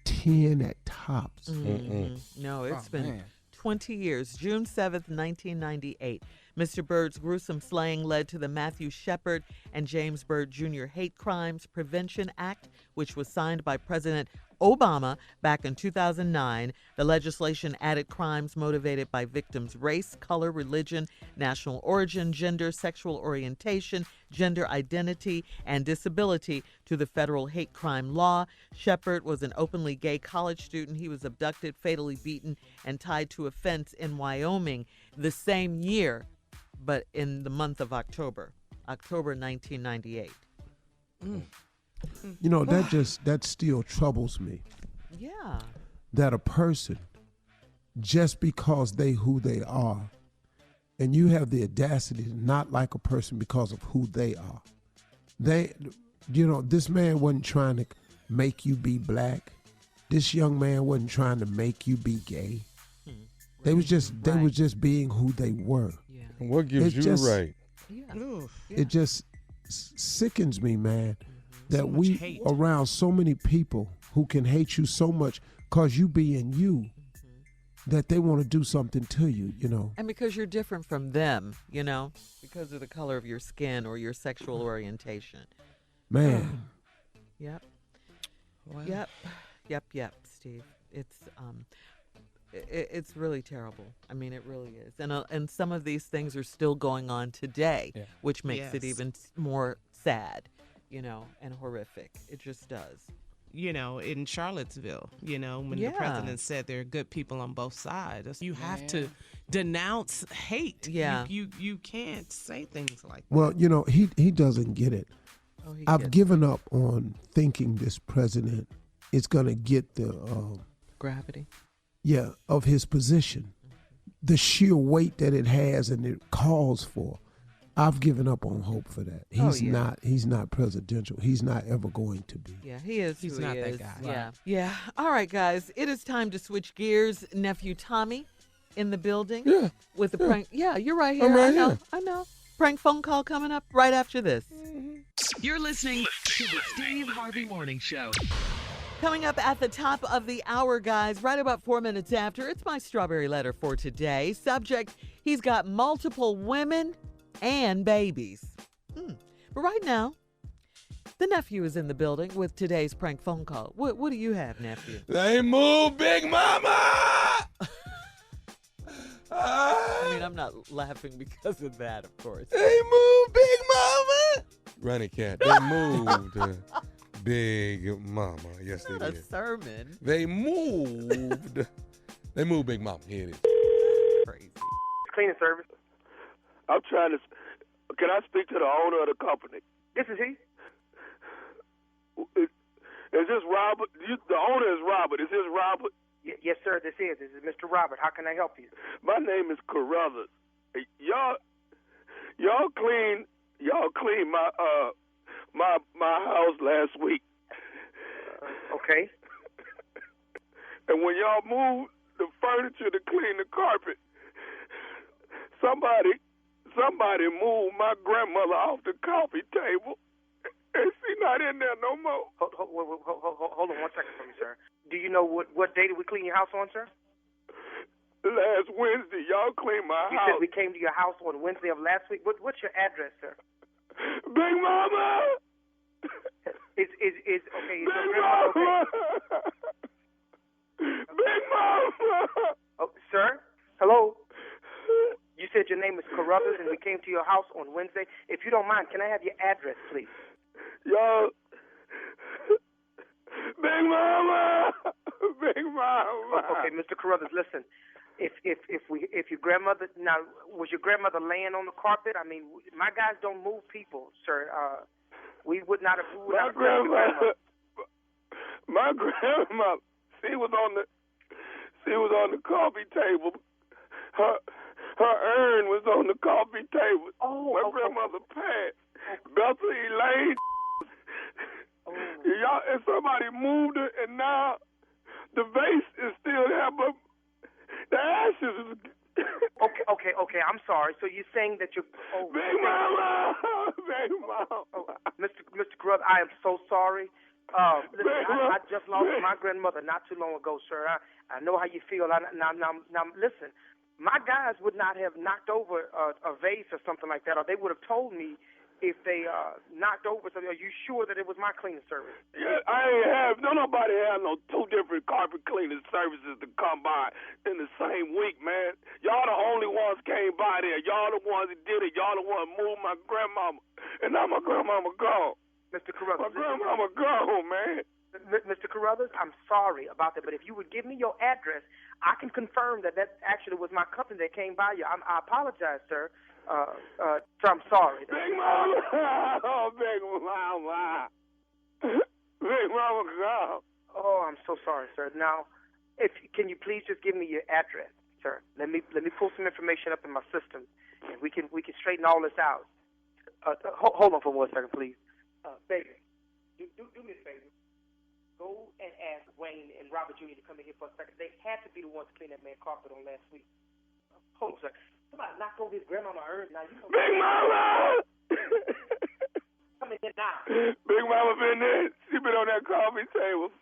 10 at tops. No, it's Oh, been man. 20 years. June 7th, 1998. Mr. Byrd's gruesome slaying led to the Matthew Shepard and James Byrd Jr. Hate Crimes Prevention Act, which was signed by President Obama back in 2009. The legislation added crimes motivated by victims' race, color, religion, national origin, gender, sexual orientation, gender identity, and disability to the federal hate crime law. Shepard was an openly gay college student. He was abducted, fatally beaten, and tied to a fence in Wyoming the same year, but in the month of October 1998. You know, that still troubles me. Yeah. That a person, just because they who they are, and you have the audacity to not like a person because of who they are. This man wasn't trying to make you be black. This young man wasn't trying to make you be gay. They was just being who they were. Yeah. And what gives you the right? Yeah. It just sickens me, man, that So much we hate. around so many people who can hate you so much because you being you, that they want to do something to you, And because you're different from them, because of the color of your skin or your sexual orientation. Man. Yep. Wow. Yep, Steve. It's really terrible. I mean, it really is. And some of these things are still going on today, which makes it Yes. even more sad, and horrific. It just does. In Charlottesville, when the Yeah. president said there are good people on both sides, you have to denounce hate. Yeah. You can't say things like that. Well, he doesn't get it. Oh, he I've gets given up on thinking this president it's going to get the gravity. Yeah, of his position, the sheer weight that it has and it calls for. I've given up on hope for that. He's not. He's not presidential. He's not ever going to be. Yeah, he is. He's who not he that is. guy. Yeah, yeah. All right, guys. It is time to switch gears. Nephew Tommy in the building. Yeah. With the prank. Yeah, you're right here. I'm right I know. here. I know. Prank phone call coming up right after this. You're listening to the Steve Harvey Morning Show. Coming up at the top of the hour, guys, right about 4 minutes after, it's my strawberry letter for today. Subject, he's got multiple women and babies. But right now, the nephew is in the building with today's prank phone call. What do you have, nephew? They move, Big Mama! I mean, I'm not laughing because of that, of course. They moved Big Mama! Running cat, they moved Big Mama. Yes, they Not a did. sermon. They moved. They moved Big Mama. Here it is. Crazy. Cleaning service. I'm trying to. Can I speak to the owner of the company? This is he. Is this Robert? The owner is Robert. Is this Robert? Yes, sir. This is Mr. Robert. How can I help you? My name is Carruthers. Y'all clean my house last week. Okay. And when y'all moved the furniture to clean the carpet, somebody moved my grandmother off the coffee table, and she's not in there no more. Hold on 1 second for me, sir. Do you know what day did we clean your house on, sir? Last Wednesday, y'all cleaned my You house. said we came to your house on Wednesday of last week. What's your address, sir? Big Mama! Is okay? Is Big your grandmother Mama! okay? Big Mama! Oh, sir? Hello? You said your name is Carruthers and we came to your house on Wednesday. If you don't mind, can I have your address, please? Y'all... Big Mama! Big Mama! Okay, Mr. Carruthers, listen. If your grandmother, now, was your grandmother laying on the carpet? I mean, my guys don't move people, sir. We would not have. My grandma, she was on the coffee table. Her urn was on the coffee table. Oh, my grandmother passed. Bethel Elaine. Y'all, and somebody moved her, and now the vase is still there, but the ashes is. Okay. I'm sorry. So you're saying that you're. Big Mama! Big Mama! Mr. Carruthers, I am so sorry. Listen, I just lost my grandmother not too long ago, sir. I know how you feel. Now, listen. My guys would not have knocked over a vase or something like that, or they would have told me if they knocked over something. Are you sure that it was my cleaning service? Yeah, I ain't have. Nobody have no two different carpet cleaning services to come by in the same week, man. Y'all the only ones came by there. Y'all the ones that did it. Y'all the ones moved my grandmama, and now my grandmama gone. Mr. Carruthers. My grandmama gone, man. Mr. Carruthers, I'm sorry about that, but if you would give me your address, I can confirm that actually was my company that came by you. I apologize, sir. Sir, I'm sorry. Big Mama! Oh, Big Mama! Big Mama gone. Oh, I'm so sorry, sir. Now, can you please just give me your address, sir? Let me pull some information up in my system, and we can straighten all this out. Hold on for 1 second, please. Baby, do me a favor. Go and ask Wayne and Robert Jr. to come in here for a second. They had to be the ones to clean that man's carpet on last week. Hold on a second. Somebody knocked over his grandmama urn. Now you Big Mama! Come in here now. Big Mama been there. She been on that coffee table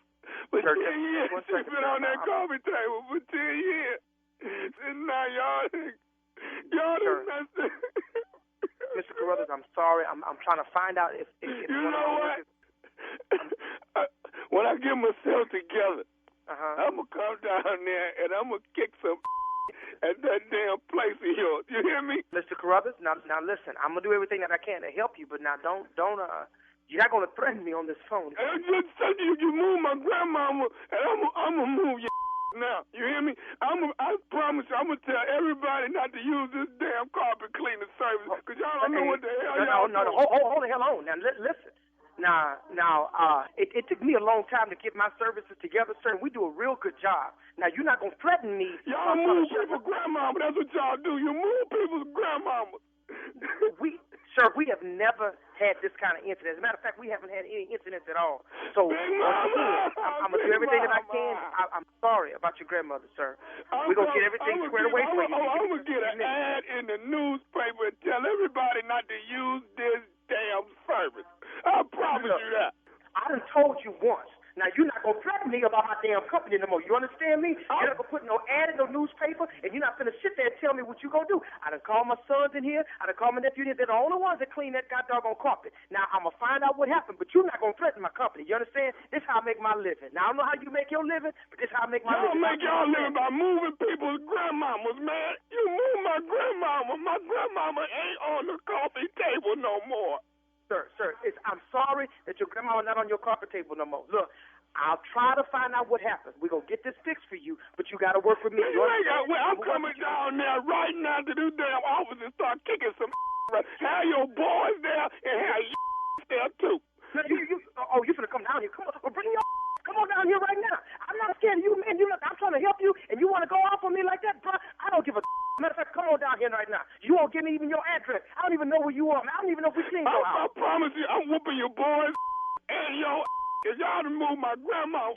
for 10 years. She been on that coffee table for 10 years. And now y'all done messed it. Mr. Carruthers, I'm sorry. I'm trying to find out if you know what? When I get myself together, I'm going to come down there and I'm going to kick some at that damn place of yours. You hear me? Mr. Carruthers, now listen, I'm going to do everything that I can to help you, but now don't you're not going to threaten me on this phone. You move my grandmama, and I'm going to move your now. You hear me? I promise you, I'm going to tell everybody not to use this damn carpet cleaning service because y'all don't know what the hell y'all doing. No, hold the hell on. Now, listen. It took me a long time to get my services together, sir, and we do a real good job. Now, you're not going to threaten me. Y'all move people's grandmama. That's what y'all do. You move people's grandmama. Sir, we have never had this kind of incident. As a matter of fact, we haven't had any incidents at all. So, I'm going to do everything that I can. I'm sorry about your grandmother, sir. We're going to get everything squared away for you. I'm going to get an ad in the newspaper and tell everybody not to use this damn service. I promise you that. I done told you once. Now, you're not going to threaten me about my damn company no more. You understand me? You're not going to put no ad in no newspaper, and you're not going to sit there and tell me what you're going to do. I done called my sons in here. I done called my nephew in here. They're the only ones that clean that goddamn carpet. Now, I'm going to find out what happened, but you're not going to threaten my company. You understand? This is how I make my living. Now, I don't know how you make your living, but this is how I make my living. Y'all make y'all living by moving people's grandmamas, man. You move my grandmama. My grandmama ain't on the coffee table no more. Sir, I'm sorry that your grandma's not on your carpet table no more. Look, I'll try to find out what happened. We're going to get this fixed for you, but you got to work with me. I'm coming down there right now to this damn office and start kicking some have your boys there and have there too. You finna come down here. Come on down here right now. I'm not scared of you, man. I'm trying to help you, and you want to go off on me like that, bro? I don't give a matter of fact, come on down here right now. You won't give me even your address. I don't even know where you are, man. I don't even know if we clean your house. I promise you, I'm whooping your boys and your if y'all done move my grandma.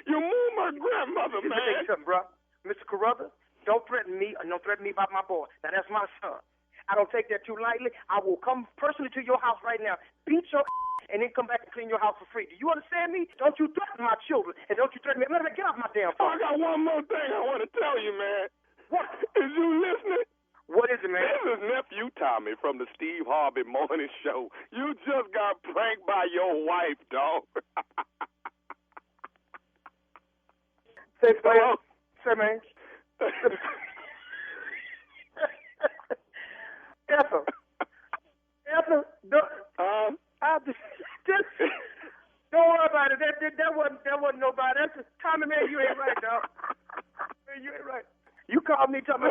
You move my grandmother, man. Let me tell you something, bro. Mr. Carruthers, don't threaten me or don't threaten me about my boy. Now, that's my son. I don't take that too lightly. I will come personally to your house right now, beat your and then come back and clean your house for free. Do you understand me? Don't you threaten my children, and don't you threaten me. Get off my damn phone. I got one more thing I want to tell you, man. What? Is you listening? What is it, man? This is Nephew Tommy from the Steve Harvey Morning Show. You just got pranked by your wife, dog. Say, man. Say, man. Ethel, don't worry about it. That wasn't nobody. That's just Tommy, man. You ain't right, dog. Man, you ain't right. You called me, Tommy.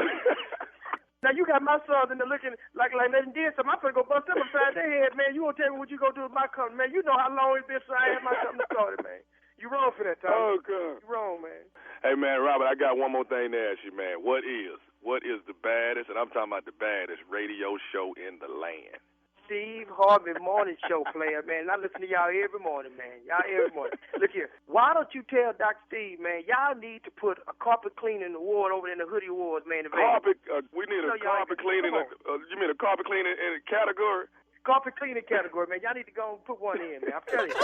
Now you got my sons in there looking like they did something. I'm gonna go bust them upside their head, man. You won't tell me what you gonna do with my company, man. You know how long it's been since I had my company started, man. You wrong for that, Tommy. Oh, God. You wrong, man. Hey, man, Robert, I got one more thing to ask you, man. What is the baddest, and I'm talking about the baddest radio show in the land? Steve Harvey Morning Show player, man. I listen to y'all every morning, man. Y'all every morning. Look here. Why don't you tell Dr. Steve, man, y'all need to put a carpet cleaning award over in the Hoodie Awards, man. We need a carpet cleaning. You mean a carpet cleaning in a category? Carpet cleaning category, man. Y'all need to go and put one in, man. I'm telling you.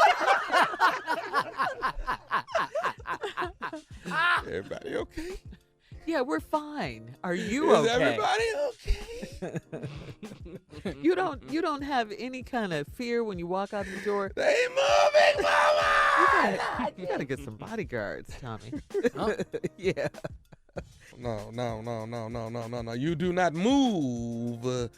Everybody okay? Yeah, we're fine. Are you okay? Is everybody okay? You don't have any kind of fear when you walk out the door. They moving, mama. You gotta get some bodyguards, Tommy. Oh. Yeah. No. You do not move,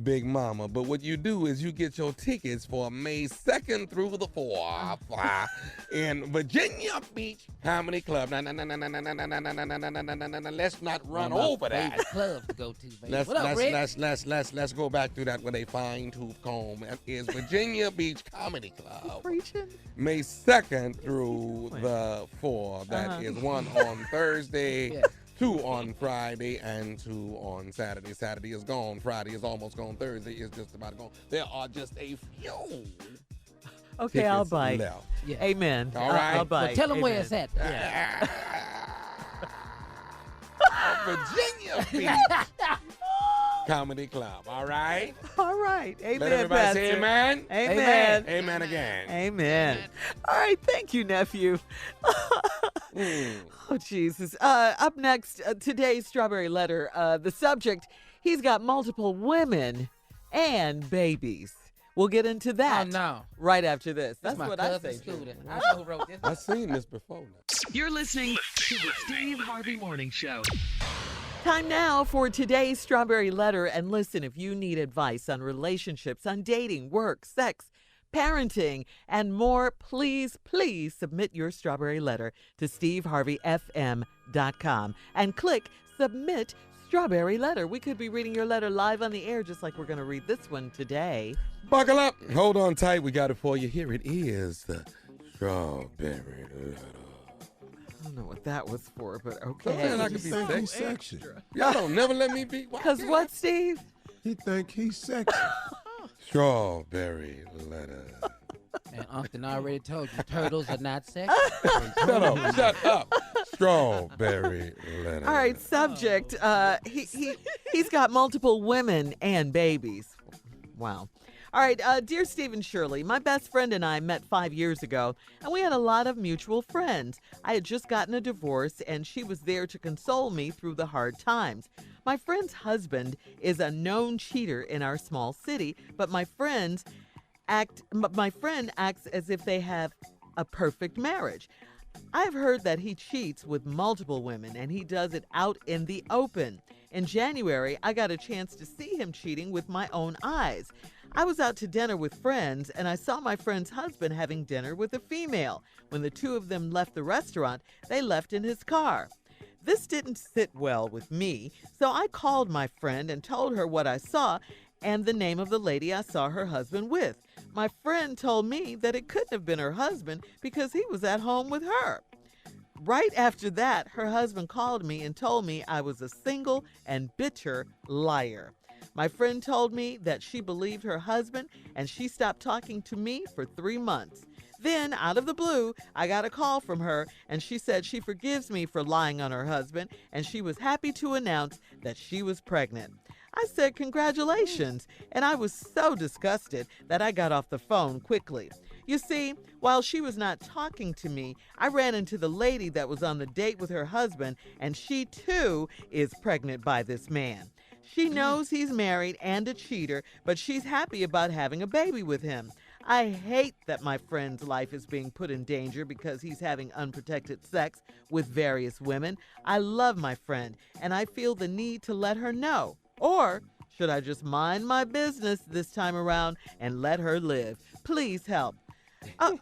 Big Mama. But what you do is you get your tickets for May 2nd through the 4th in Virginia Beach Comedy Club. No. Let's not run over that. Clubs to go to, baby. Let's go back through that with a fine-tooth comb. It is Virginia Beach Comedy Club. Preaching. May 2nd through the 4th. That is one on Thursday. Yeah. 2 on Friday and 2 on Saturday. Saturday is gone. Friday is almost gone. Thursday is just about gone. There are just a few. Okay, I'll bite. Left. Yeah. Amen. All right. I'll bite. So tell them where Amen. it's at. Yeah. Virginia Beach Comedy Club. All right. All right. Amen. Let everybody Pastor. say amen. Amen. Amen again. Amen. All right. Thank you, nephew. Oh, Jesus. Up next, today's Strawberry Letter. The subject, he's got multiple women and babies. We'll get into that right after this. That's my what I cousin say. student. I know who wrote this. I've seen this before. You're listening to the Steve Harvey Morning Show. Time now for today's Strawberry Letter. And listen, if you need advice on relationships, on dating, work, sex, parenting, and more, please submit your Strawberry Letter to SteveHarveyFM.com and click Submit Strawberry letter. We could be reading your letter live on the air, just like we're going to read this one today. Buckle up. Hold on tight. We got it for you. Here it is, the strawberry letter. I don't know what that was for, but okay. Sometimes I can be sexy. Y'all don't never let me be. Because what, Steve? He think he's sexy. Strawberry letter. And Uncle already told you, turtles are not sexy. Shut up. Strawberry letter. All right, subject. He's got multiple women and babies. Wow. All right, dear Steve and Shirley, my best friend and I met 5 years ago, and we had a lot of mutual friends. I had just gotten a divorce, and she was there to console me through the hard times. My friend's husband is a known cheater in our small city, but my friend acts as if they have a perfect marriage. I've heard that he cheats with multiple women, and he does it out in the open. In January, I got a chance to see him cheating with my own eyes. I was out to dinner with friends, and I saw my friend's husband having dinner with a female. When the two of them left the restaurant, they left in his car. This didn't sit well with me, so I called my friend and told her what I saw and the name of the lady I saw her husband with. My friend told me that it couldn't have been her husband because he was at home with her. Right after that, her husband called me and told me I was a single and bitter liar. My friend told me that she believed her husband and she stopped talking to me for 3 months. Then, out of the blue, I got a call from her and she said she forgives me for lying on her husband and she was happy to announce that she was pregnant. I said congratulations, and I was so disgusted that I got off the phone quickly. You see, while she was not talking to me, I ran into the lady that was on the date with her husband, and she too is pregnant by this man. She knows he's married and a cheater, but she's happy about having a baby with him. I hate that my friend's life is being put in danger because he's having unprotected sex with various women. I love my friend, and I feel the need to let her know. Or should I just mind my business this time around and let her live? Please help.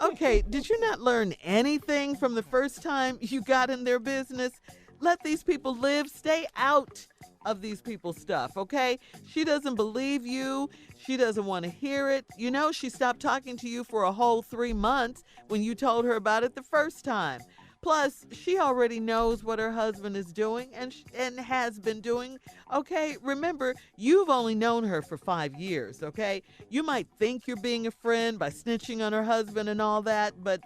Okay, did you not learn anything from the first time you got in their business? Let these people live. Stay out of these people's stuff, okay? She doesn't believe you. She doesn't want to hear it. You know, she stopped talking to you for a whole 3 months when you told her about it the first time. Plus, she already knows what her husband is doing and has been doing. Okay, remember, you've only known her for 5 years, okay? You might think you're being a friend by snitching on her husband and all that, but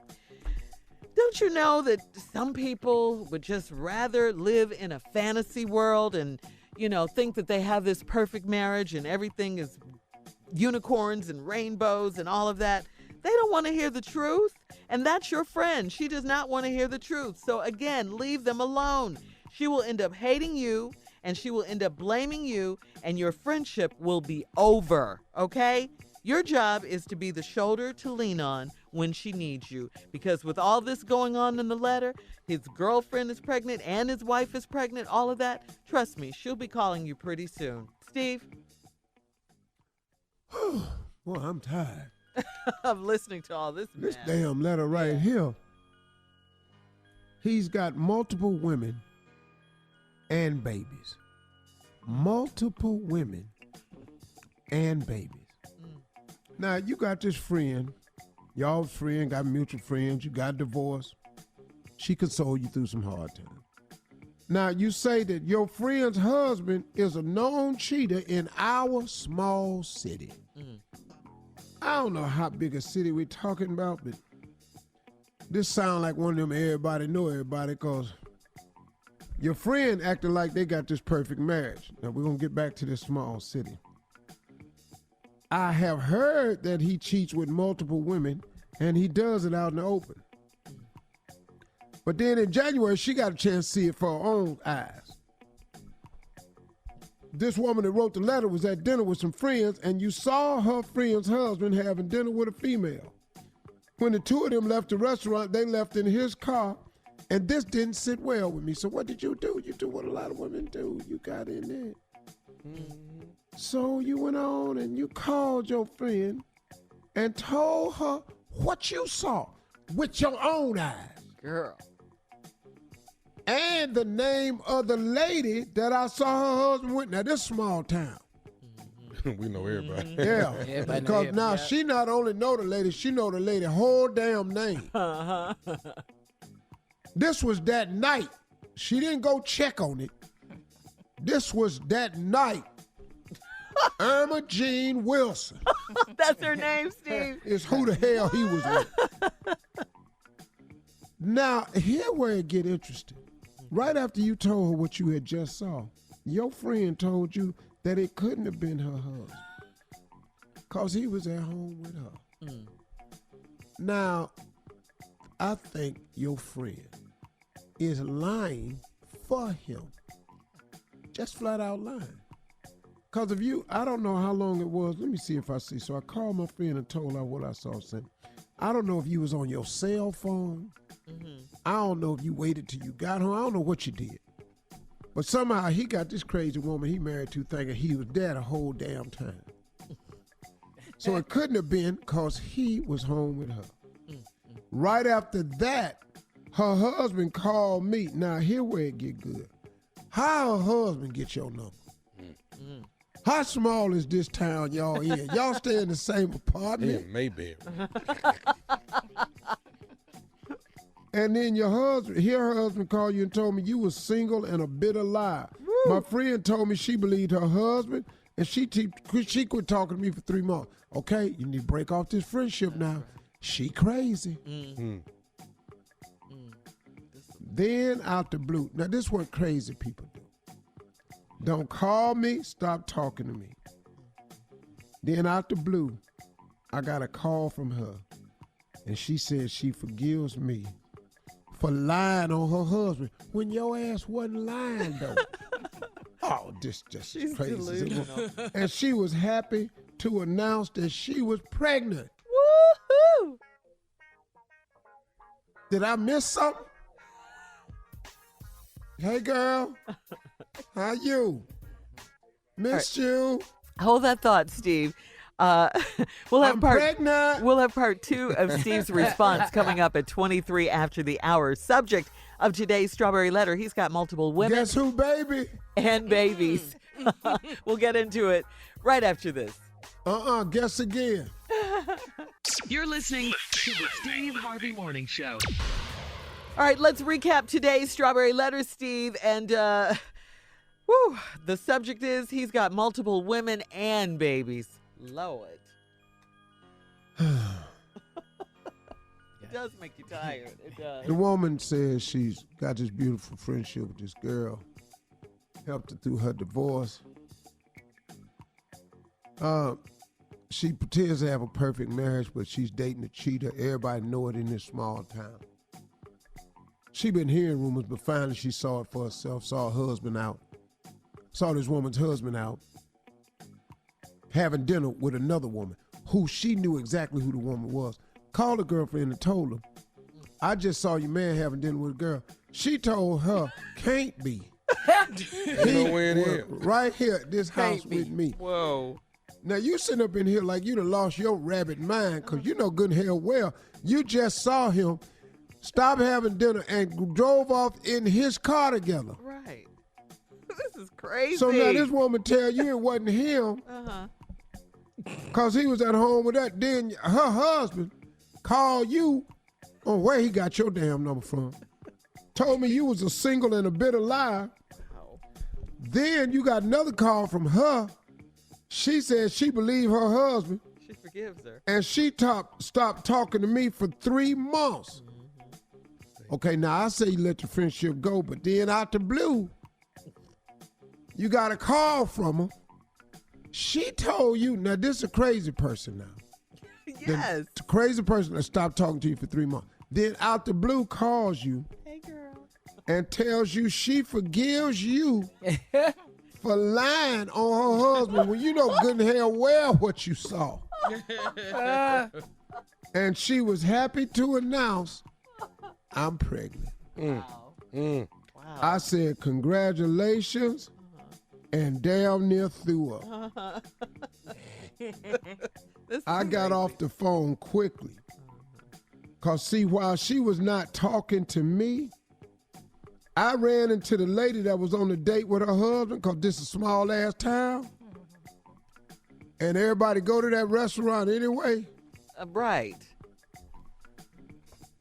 don't you know that some people would just rather live in a fantasy world and, you know, think that they have this perfect marriage and everything is unicorns and rainbows and all of that? They don't want to hear the truth. And that's your friend. She does not want to hear the truth. So again, leave them alone. She will end up hating you and she will end up blaming you and your friendship will be over. Okay? Your job is to be the shoulder to lean on when she needs you. Because with all this going on in the letter, his girlfriend is pregnant and his wife is pregnant, all of that, trust me, she'll be calling you pretty soon. Steve? Well, I'm tired. Of listening to all this, This damn letter right here. He's got multiple women and babies. Multiple women and babies. Now, you got this friend. Y'all friend, got mutual friends. You got divorced. She consoled you through some hard times. Now, you say that your friend's husband is a known cheater in our small city. I don't know how big a city we're talking about, but this sounds like one of them everybody know everybody, because your friend acting like they got this perfect marriage. Now, we're going to get back to this small city. I have heard that he cheats with multiple women, and he does it out in the open. But then in January, she got a chance to see it for her own eyes. This woman that wrote the letter was at dinner with some friends, and you saw her friend's husband having dinner with a female. When the two of them left the restaurant, they left in his car, and this didn't sit well with me. So what did you do? You do what a lot of women do. You got in there. So you went on and you called your friend and told her what you saw with your own eyes. Girl. and the name of the lady that I saw her husband with. Now, this small town. We know everybody. Yeah, Everybody know because now everybody. she not only know the lady, she know the lady whole damn name. This was that night. She didn't go check on it. This was that night. Irma Jean Wilson. That's her name, Steve. Is who the hell he was with. Now, here where it get interesting. Right after you told her what you had just saw, your friend told you that it couldn't have been her husband because he was at home with her. Now, I think your friend is lying for him. Just flat out lying. Because of you, I don't know how long it was. Let me see if I see. So I called my friend and told her what I saw. Said, I don't know if you was on your cell phone. I don't know if you waited till you got home. I don't know what you did. But somehow he got this crazy woman he married to thinking he was there the whole damn time. So it couldn't have been because he was home with her. Right after that, her husband called me. Now, here where it get good. How her husband get your number? How small is this town y'all in? Y'all stay in the same apartment? In Mayberry. And then your husband, her husband called you and told me you was single and a bitter liar. My friend told me she believed her husband, and she quit talking to me for 3 months. Okay, you need to break off this friendship now. She crazy. Then out the blue. Now this is what crazy people do. Don't call me, stop talking to me. Then out the blue, I got a call from her, and she said she forgives me for lying on her husband when your ass wasn't lying though. Oh, this just She's crazy. delusional. And she was happy to announce that she was pregnant. Woohoo! Did I miss something? Hey girl, how you? Missed you. Hold that thought, Steve. We'll have I'm pregnant. We'll have part 2 of Steve's response coming up at 23 after the hour. Subject of today's Strawberry Letter. He's got multiple women. Guess who, baby? And babies. We'll get into it right after this. Guess again. You're listening to the Steve Harvey Morning Show. All right, let's recap today's Strawberry Letter, Steve. And the subject is he's got multiple women and babies. Lord. It does make you tired. It does. The woman says she's got this beautiful friendship with this girl. Helped her through her divorce. She pretends to have a perfect marriage, but she's dating a cheater. Everybody know it in this small town. She been hearing rumors, but finally she saw it for herself, saw her husband out. Saw this woman's husband out having dinner with another woman who she knew exactly who the woman was. Called the girlfriend and told her, I just saw your man having dinner with a girl. She told her, can't be. You know where it is. Right here at this house with me. Whoa. Now you sitting up in here like you done lost your rabbit mind because you know good and hell well you just saw him stop having dinner and drove off in his car together. Right. This is crazy. So now this woman tell you it wasn't him because he was at home with that. Then her husband called you on where he got your damn number from. Told me you was a single and a bitter liar. Wow. Then you got another call from her. She said she believed her husband. She forgives her. And she stopped talking to me for 3 months. Okay, now I say you let the friendship go, but then out the blue, you got a call from her. She told you, now this is a crazy person now. Yes. The crazy person that stopped talking to you for 3 months. Then out the blue calls you. Hey, girl. And tells you she forgives you for lying on her husband when you know good and hell well what you saw. And she was happy to announce, I'm pregnant. Wow. I said, congratulations, and damn near threw up. I got off the phone quickly. Because, see, while she was not talking to me, I ran into the lady that was on the date with her husband, because this is a small-ass town. And everybody go to that restaurant anyway. Right.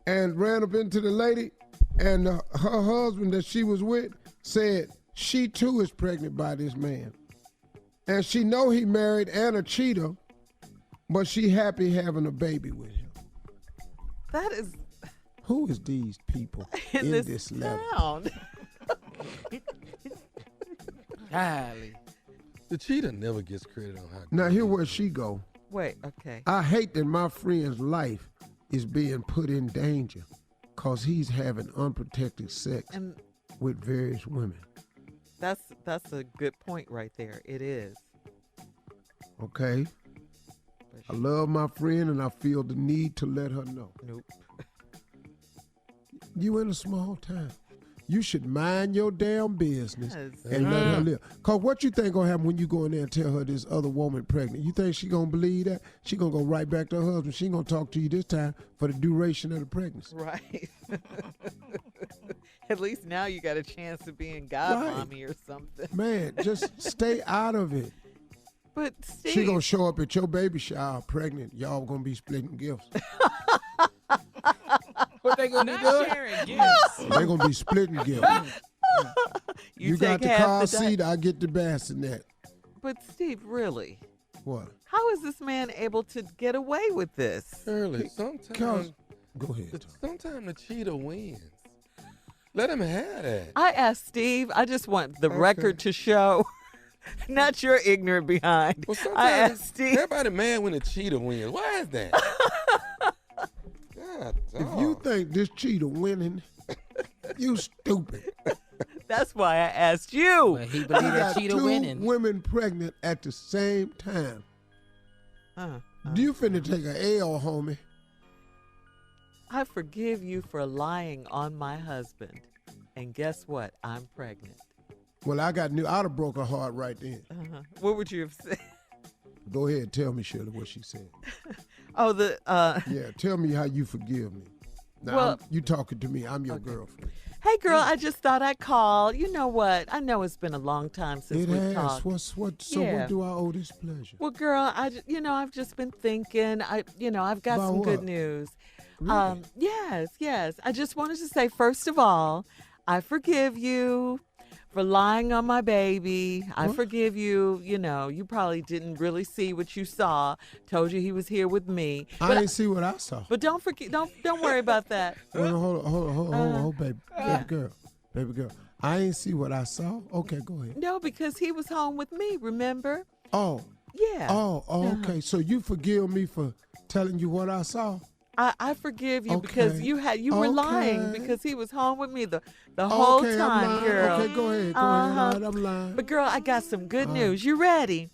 And ran up into the lady, and her husband that she was with said she too is pregnant by this man. And she know he married and a cheater, but she happy having a baby with him. That is... Who is these people in this letter? Golly. The cheater never gets credit on how. Now here where she go. Wait, okay. I hate that my friend's life is being put in danger because he's having unprotected sex with various women. That's a good point right there. It is. Okay? I love my friend and I feel the need to let her know. Nope. You in a small town. You should mind your damn business Yes. and let her live. Because what you think gonna happen when you go in there and tell her this other woman pregnant? You think she gonna believe that? She gonna go right back to her husband. She ain't gonna talk to you this time for the duration of the pregnancy. Right. At least now you got a chance of being godmommy or something. Man, just stay out of it. But Steve, she gonna show up at your baby shower pregnant. Y'all gonna be splitting gifts. What they gonna be doing? They gonna be splitting gifts. You got the car seat, I get the bassinet. But Steve, really? What? How is this man able to get away with this? Shirley, sometimes. Go ahead. Sometimes the cheater wins. Let him have that. I asked Steve. I just want the record to show. Not your ignorant behind. Well, I asked Steve. Everybody mad when the cheater wins. Why is that? God, if you think this cheater winning, you stupid. That's why I asked you. Well, he believe that cheater two winning. Women pregnant at the same time. Do you finna take an L, homie? I forgive you for lying on my husband. And guess what? I'm pregnant. Well, I'd have broke her heart right then. What would you have said? Go ahead, tell me, Shirley, what she said. Yeah, tell me how you forgive me. Now, Well- you talking to me. I'm your girlfriend. Hey, girl, I just thought I'd call. You know what? I know it's been a long time since It we has. talked. So what do I owe this pleasure? Well, girl, I've just been thinking. I've got About some good what? news. Really? Yes. I just wanted to say, first of all, I forgive you for lying on my baby. I forgive you. You probably didn't really see what you saw. Told you he was here with me. I didn't see what I saw. But don't forget. Don't worry about that. Wait, hold on, baby. Baby girl. I ain't see what I saw. Okay, go ahead. No, because he was home with me. Remember? Oh. Yeah. Oh, okay. So you forgive me for telling you what I saw? I forgive you because you were lying because he was home with me the whole Okay, I'm time, lying. girl. Okay, go ahead. All right, I'm lying. But girl, I got some good news. You ready?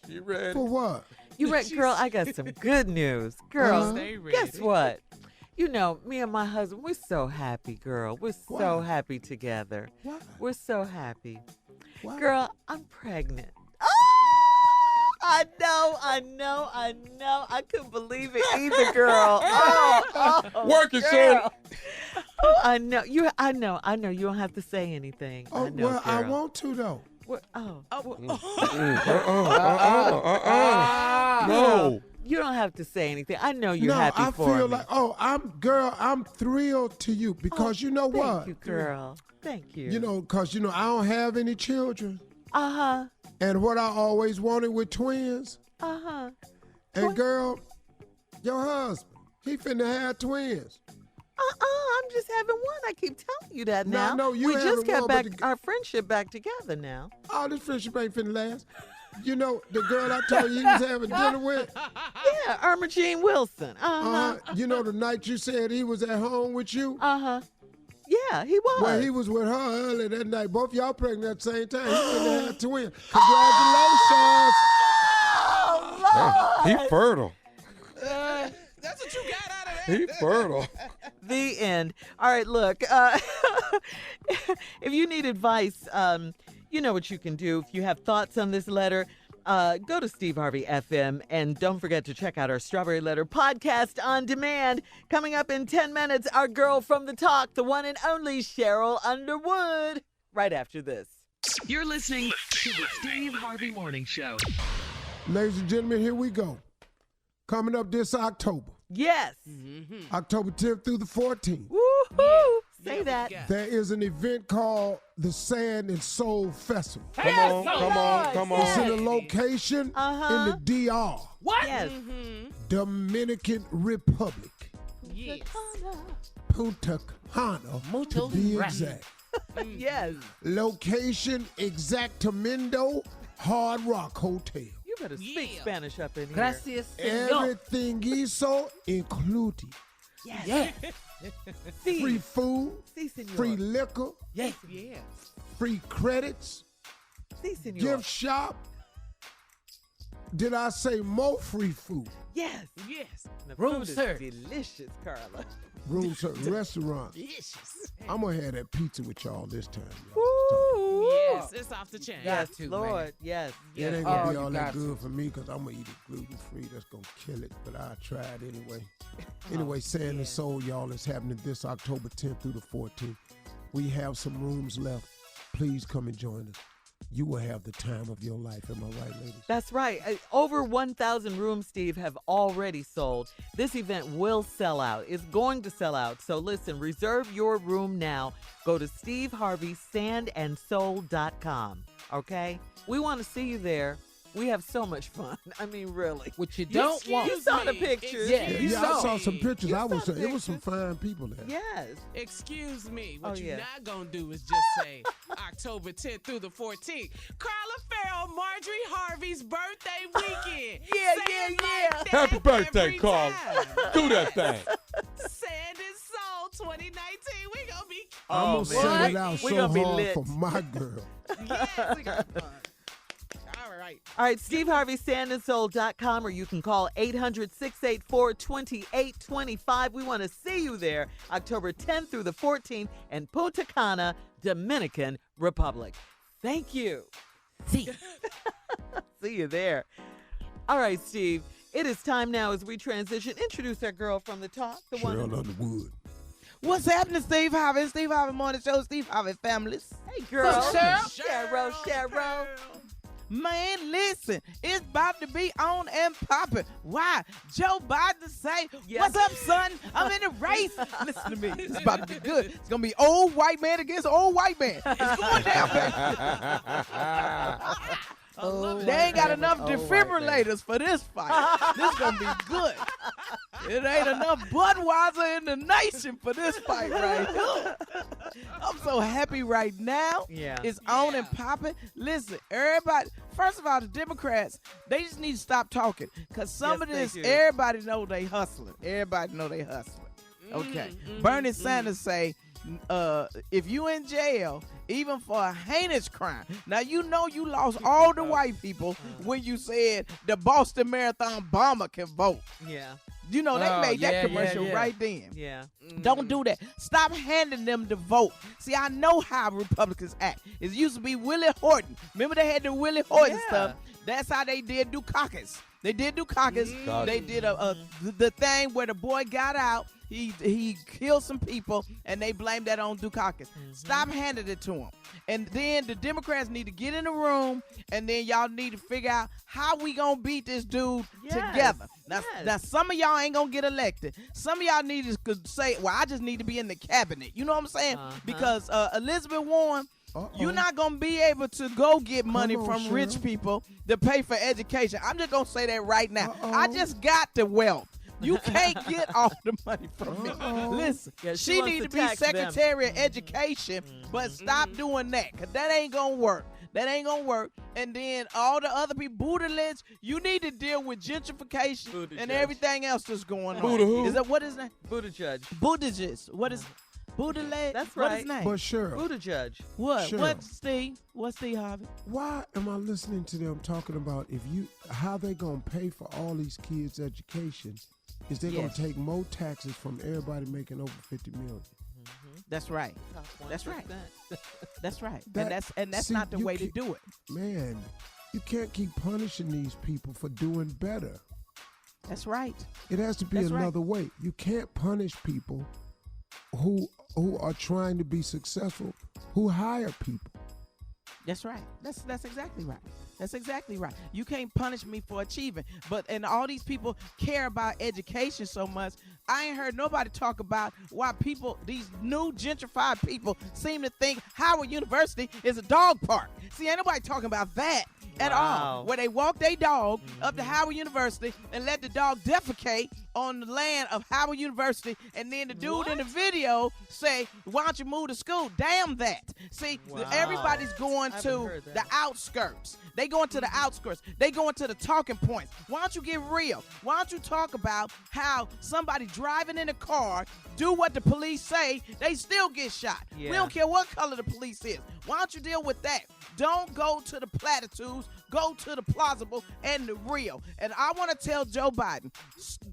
You ready? For what? You ready, girl? I got some good news, girl. Stay ready. Guess what? Me and my husband, we're so happy, girl. We're so happy together. Why? We're so happy. Why? Girl, I'm pregnant. I know. I couldn't believe it either, girl. Work it, girl. Shirley. Oh, I know. I know. You don't have to say anything. Oh, I know, well, I girl. want to, though. What? No. You don't have to say anything. I know you're No, happy I for feel me. like, I'm thrilled to you because you know what? Thank you, girl. Thank you. Because, I don't have any children. Uh-huh. And what I always wanted with twins. Uh-huh. And girl, your husband, he finna have twins. I'm just having one. I keep telling you that now. No, you we having just got one, back but our friendship back together now. Oh, this friendship ain't finna last. The girl I told you was having dinner with? Yeah, Irma Jean Wilson. Uh-huh. The night you said he was at home with you? Uh-huh. Yeah, he was. Well, he was with her earlier that night. Both y'all pregnant at the same time. He finna have twins. Congratulations. Oh, Lord. He fertile. That's what you got out of that. He fertile. The end. All right, look. If you need advice, you know what you can do. If you have thoughts on this letter, Go to Steve Harvey FM and don't forget to check out our Strawberry Letter podcast on demand. Coming up in 10 minutes, our girl from the talk, the one and only Sheryl Underwood. Right after this. You're listening to the Steve Harvey Morning Show. Ladies and gentlemen, here we go. Coming up this October. Yes. October 10th through the 14th. Woohoo! Say that. There is an event called the Sand and Soul Festival. Come on. It's in a location in the DR. What? Yes. Dominican Republic. Yes. Punta Cana, to be exact. Yes. Location Exactamindo Hard Rock Hotel. You better speak Spanish up in here. Gracias, Everything eso included. Yes. Free food, free liquor, Yes. free credits, gift shop. Did I say more free food? Yes. The Room food served. is delicious, Carla. Room service, restaurant. Delicious. I'm gonna have that pizza with y'all this time. Ooh. Yes, it's off the chain. Yes, to, Lord. man. Yes. It ain't Oh, gonna be you all got that to. good for me because I'm gonna eat it gluten free. That's gonna kill it, but I'll try it anyway. Anyway, Sand and Soul, y'all, is happening this October 10th through the 14th. We have some rooms left. Please come and join us. You will have the time of your life. Am I right, ladies? That's right. Over 1,000 rooms, Steve, have already sold. This event will sell out. It's going to sell out. So listen, reserve your room now. Go to SteveHarveySandandSoul.com. Okay? We want to see you there. We have so much fun. I mean, really. What you don't want. You saw the pictures. Yeah, I saw some pictures. You saw the It was some fine people there. Yes. Excuse me. What Oh, you're yeah. not going to do is just say October 10th through the 14th. Carla Farrell, Marjorie Harvey's birthday weekend. Yeah. Happy birthday, Carl. Do that thing. Sand and Soul 2019. We going to be I'm gonna sell it out We so gonna be hard lit. for my girl. Yes, we got fun. All right, SteveHarveySandandSoul.com, or you can call 800-684-2825. We want to see you there October 10th through the 14th in Punta Cana, Dominican Republic. Thank you. See you there. All right, Steve, it is time now as we transition. Introduce our girl from the talk, the one. Sheryl Underwood. What's happening, Steve Harvey? Steve Harvey Morning Show, Steve Harvey families. Hey, girl. What's up, Cheryl? Cheryl. Man, listen, it's about to be on and popping. Why? Joe Biden say, what's up, son? I'm in the race. Listen to me. It's about to be good. It's going to be old white man against old white man. It's going down, baby. They ain't got enough defibrillators for this fight. This going to be good. It ain't enough Budweiser in the nation for this fight right here. I'm so happy right now. Yeah. It's on and popping. Listen, everybody, first of all, the Democrats, they just need to stop talking. Because some of this, everybody know they hustling. Everybody know they hustling. Okay. Bernie Sanders say, if you in jail, even for a heinous crime. Now, you know you lost all the white people when you said the Boston Marathon bomber can vote. Yeah. You know, they made that commercial right then. Yeah. Don't do that. Stop handing them the vote. See, I know how Republicans act. It used to be Willie Horton. Remember they had the Willie Horton stuff? That's how they did Dukakis. They did Dukakis. They did the thing where the boy got out. He killed some people, and they blamed that on Dukakis. Stop handing it to him. And then the Democrats need to get in the room, and then y'all need to figure out how we gonna beat this dude together. Now, some of y'all ain't gonna get elected. Some of y'all need to say, well, I just need to be in the cabinet. You know what I'm saying? Because Elizabeth Warren, you're not going to be able to go get money from rich people to pay for education. I'm just going to say that right now. I just got the wealth. You can't get all the money from me. Listen, she need to be Secretary of Education, but stop doing that, because that ain't going to work. That ain't going to work. And then all the other people, Buttigieg, you need to deal with gentrification and everything else that's going on. Buddha who? Is that what is that? Buttigieg. Buttigieg. What is Buttigieg? That's What right. is his name? But Cheryl. Buttigieg. What? Cheryl. What, Steve? What's Steve Harvey? Why am I listening to them talking about how they gonna pay for all these kids' education? Is they gonna take more taxes from everybody making over $50 million? That's right. That's right. That's right. That- and that's see, not the you way to can't- do it. Man, you can't keep punishing these people for doing better. That's right. It has to be another way. You can't punish people who are trying to be successful, who hire people. That's right. That's exactly right. That's exactly right. You can't punish me for achieving. And all these people care about education so much. I ain't heard nobody talk about why people, these new gentrified people, seem to think Howard University is a dog park. See, ain't nobody talking about that at all. Where they walk their dog up to Howard University and let the dog defecate on the land of Howard University, and then the dude in the video say, why don't you move to school? Damn that. See, everybody's going to the outskirts. They going to the outskirts. They going to the talking points. Why don't you get real? Why don't you talk about how somebody driving in a car do what the police say, they still get shot. Yeah. We don't care what color the police is. Why don't you deal with that? Don't go to the platitudes. Go to the plausible and the real. And I want to tell Joe Biden,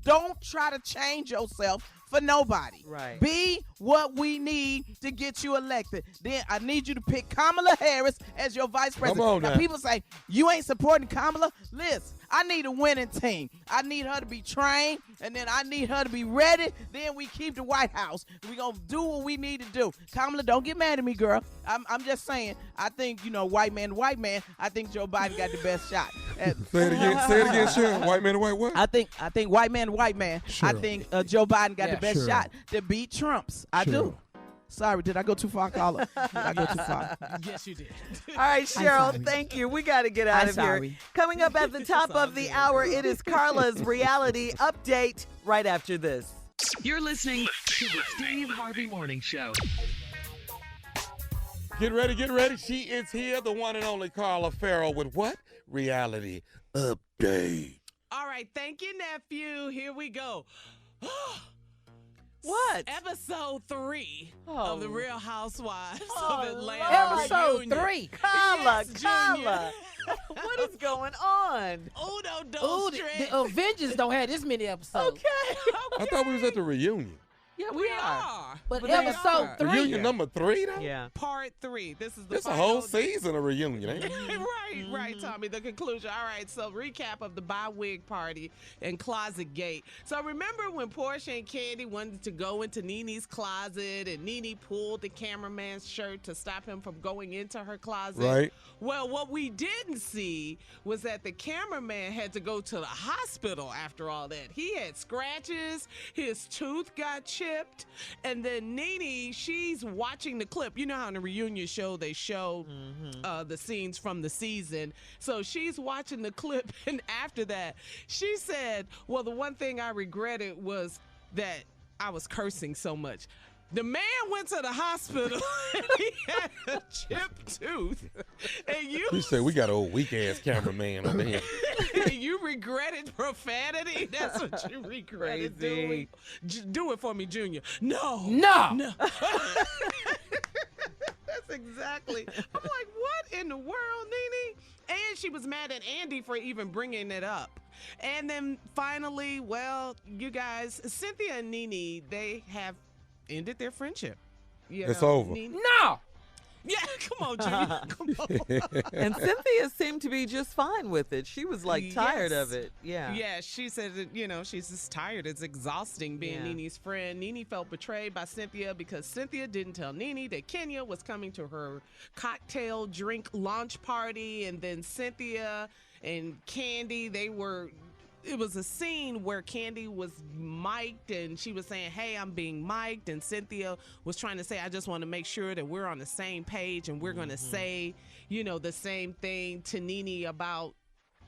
don't try to change yourself for nobody. Right. Be what we need to get you elected. Then I need you to pick Kamala Harris as your vice president. Come on now. People say, you ain't supporting Kamala? Listen, I need a winning team. I need her to be trained, and then I need her to be ready. Then we keep the White House. We're going to do what we need to do. Kamala, don't get mad at me, girl. I'm just saying, I think, white man to white man, I think Joe Biden got the best shot. Say it again, Sheryl. White man to white what? I think white man to white man. Sure. I think Joe Biden got the best Sure. shot to beat Trump's. I do. Sorry, did I go too far, Carla? Did I go too far? Yes, you did. All right, Cheryl, thank you. We got to get out of here. Coming up at the top of the hour, it is Carla's reality update right after this. You're listening to the Steve Harvey Morning Show. Get ready, get ready. She is here, the one and only Carla Farrell with what? Reality update. All right, thank you, nephew. Here we go. What? Episode 3 of The Real Housewives Oh, of Atlanta. Episode reunion. 3. Carla, Yes, Carla. What is going on? Uno, dos, Ooh, tres. the Avengers don't have this many episodes. Okay. I thought we was at the reunion. Yeah, We are. But But episode they 3. Reunion number 3, though? Yeah. Part 3. This is the It's a final whole season of reunion, ain't it? right, Tommy. The conclusion. All right, so recap of the bi-wig party and Closet Gate. So remember when Portia and Candy wanted to go into Nene's closet and Nene pulled the cameraman's shirt to stop him from going into her closet? Right. Well, what we didn't see was that the cameraman had to go to the hospital after all that. He had scratches, his tooth got chipped, and then Nene, she's watching the clip. You know how in a reunion show they show the scenes from the season. So she's watching the clip, and after that, she said, well, the one thing I regretted was that I was cursing so much. The man went to the hospital and he had a chipped tooth. And He said, we got an old weak-ass cameraman over here. you regretted profanity? That's what you regretted Crazy. doing? Do it for me, Junior. No. No. That's exactly. I'm like, what in the world, Nene? And she was mad at Andy for even bringing it up. And then finally, well, you guys, Cynthia and Nene, they have ended their friendship. You It's know, over. No. Yeah, come on, Junior. Come on. And Cynthia seemed to be just fine with it. She was like tired Yes. of it. Yeah. Yeah, she said that, she's just tired. It's exhausting being Yeah. Nene's friend. Nene felt betrayed by Cynthia because Cynthia didn't tell Nene that Kenya was coming to her cocktail drink launch party. And then Cynthia and Candy, it was a scene where Candy was mic'd and she was saying, hey, I'm being mic'd. And Cynthia was trying to say, I just want to make sure that we're on the same page and we're going to say, the same thing to Nene about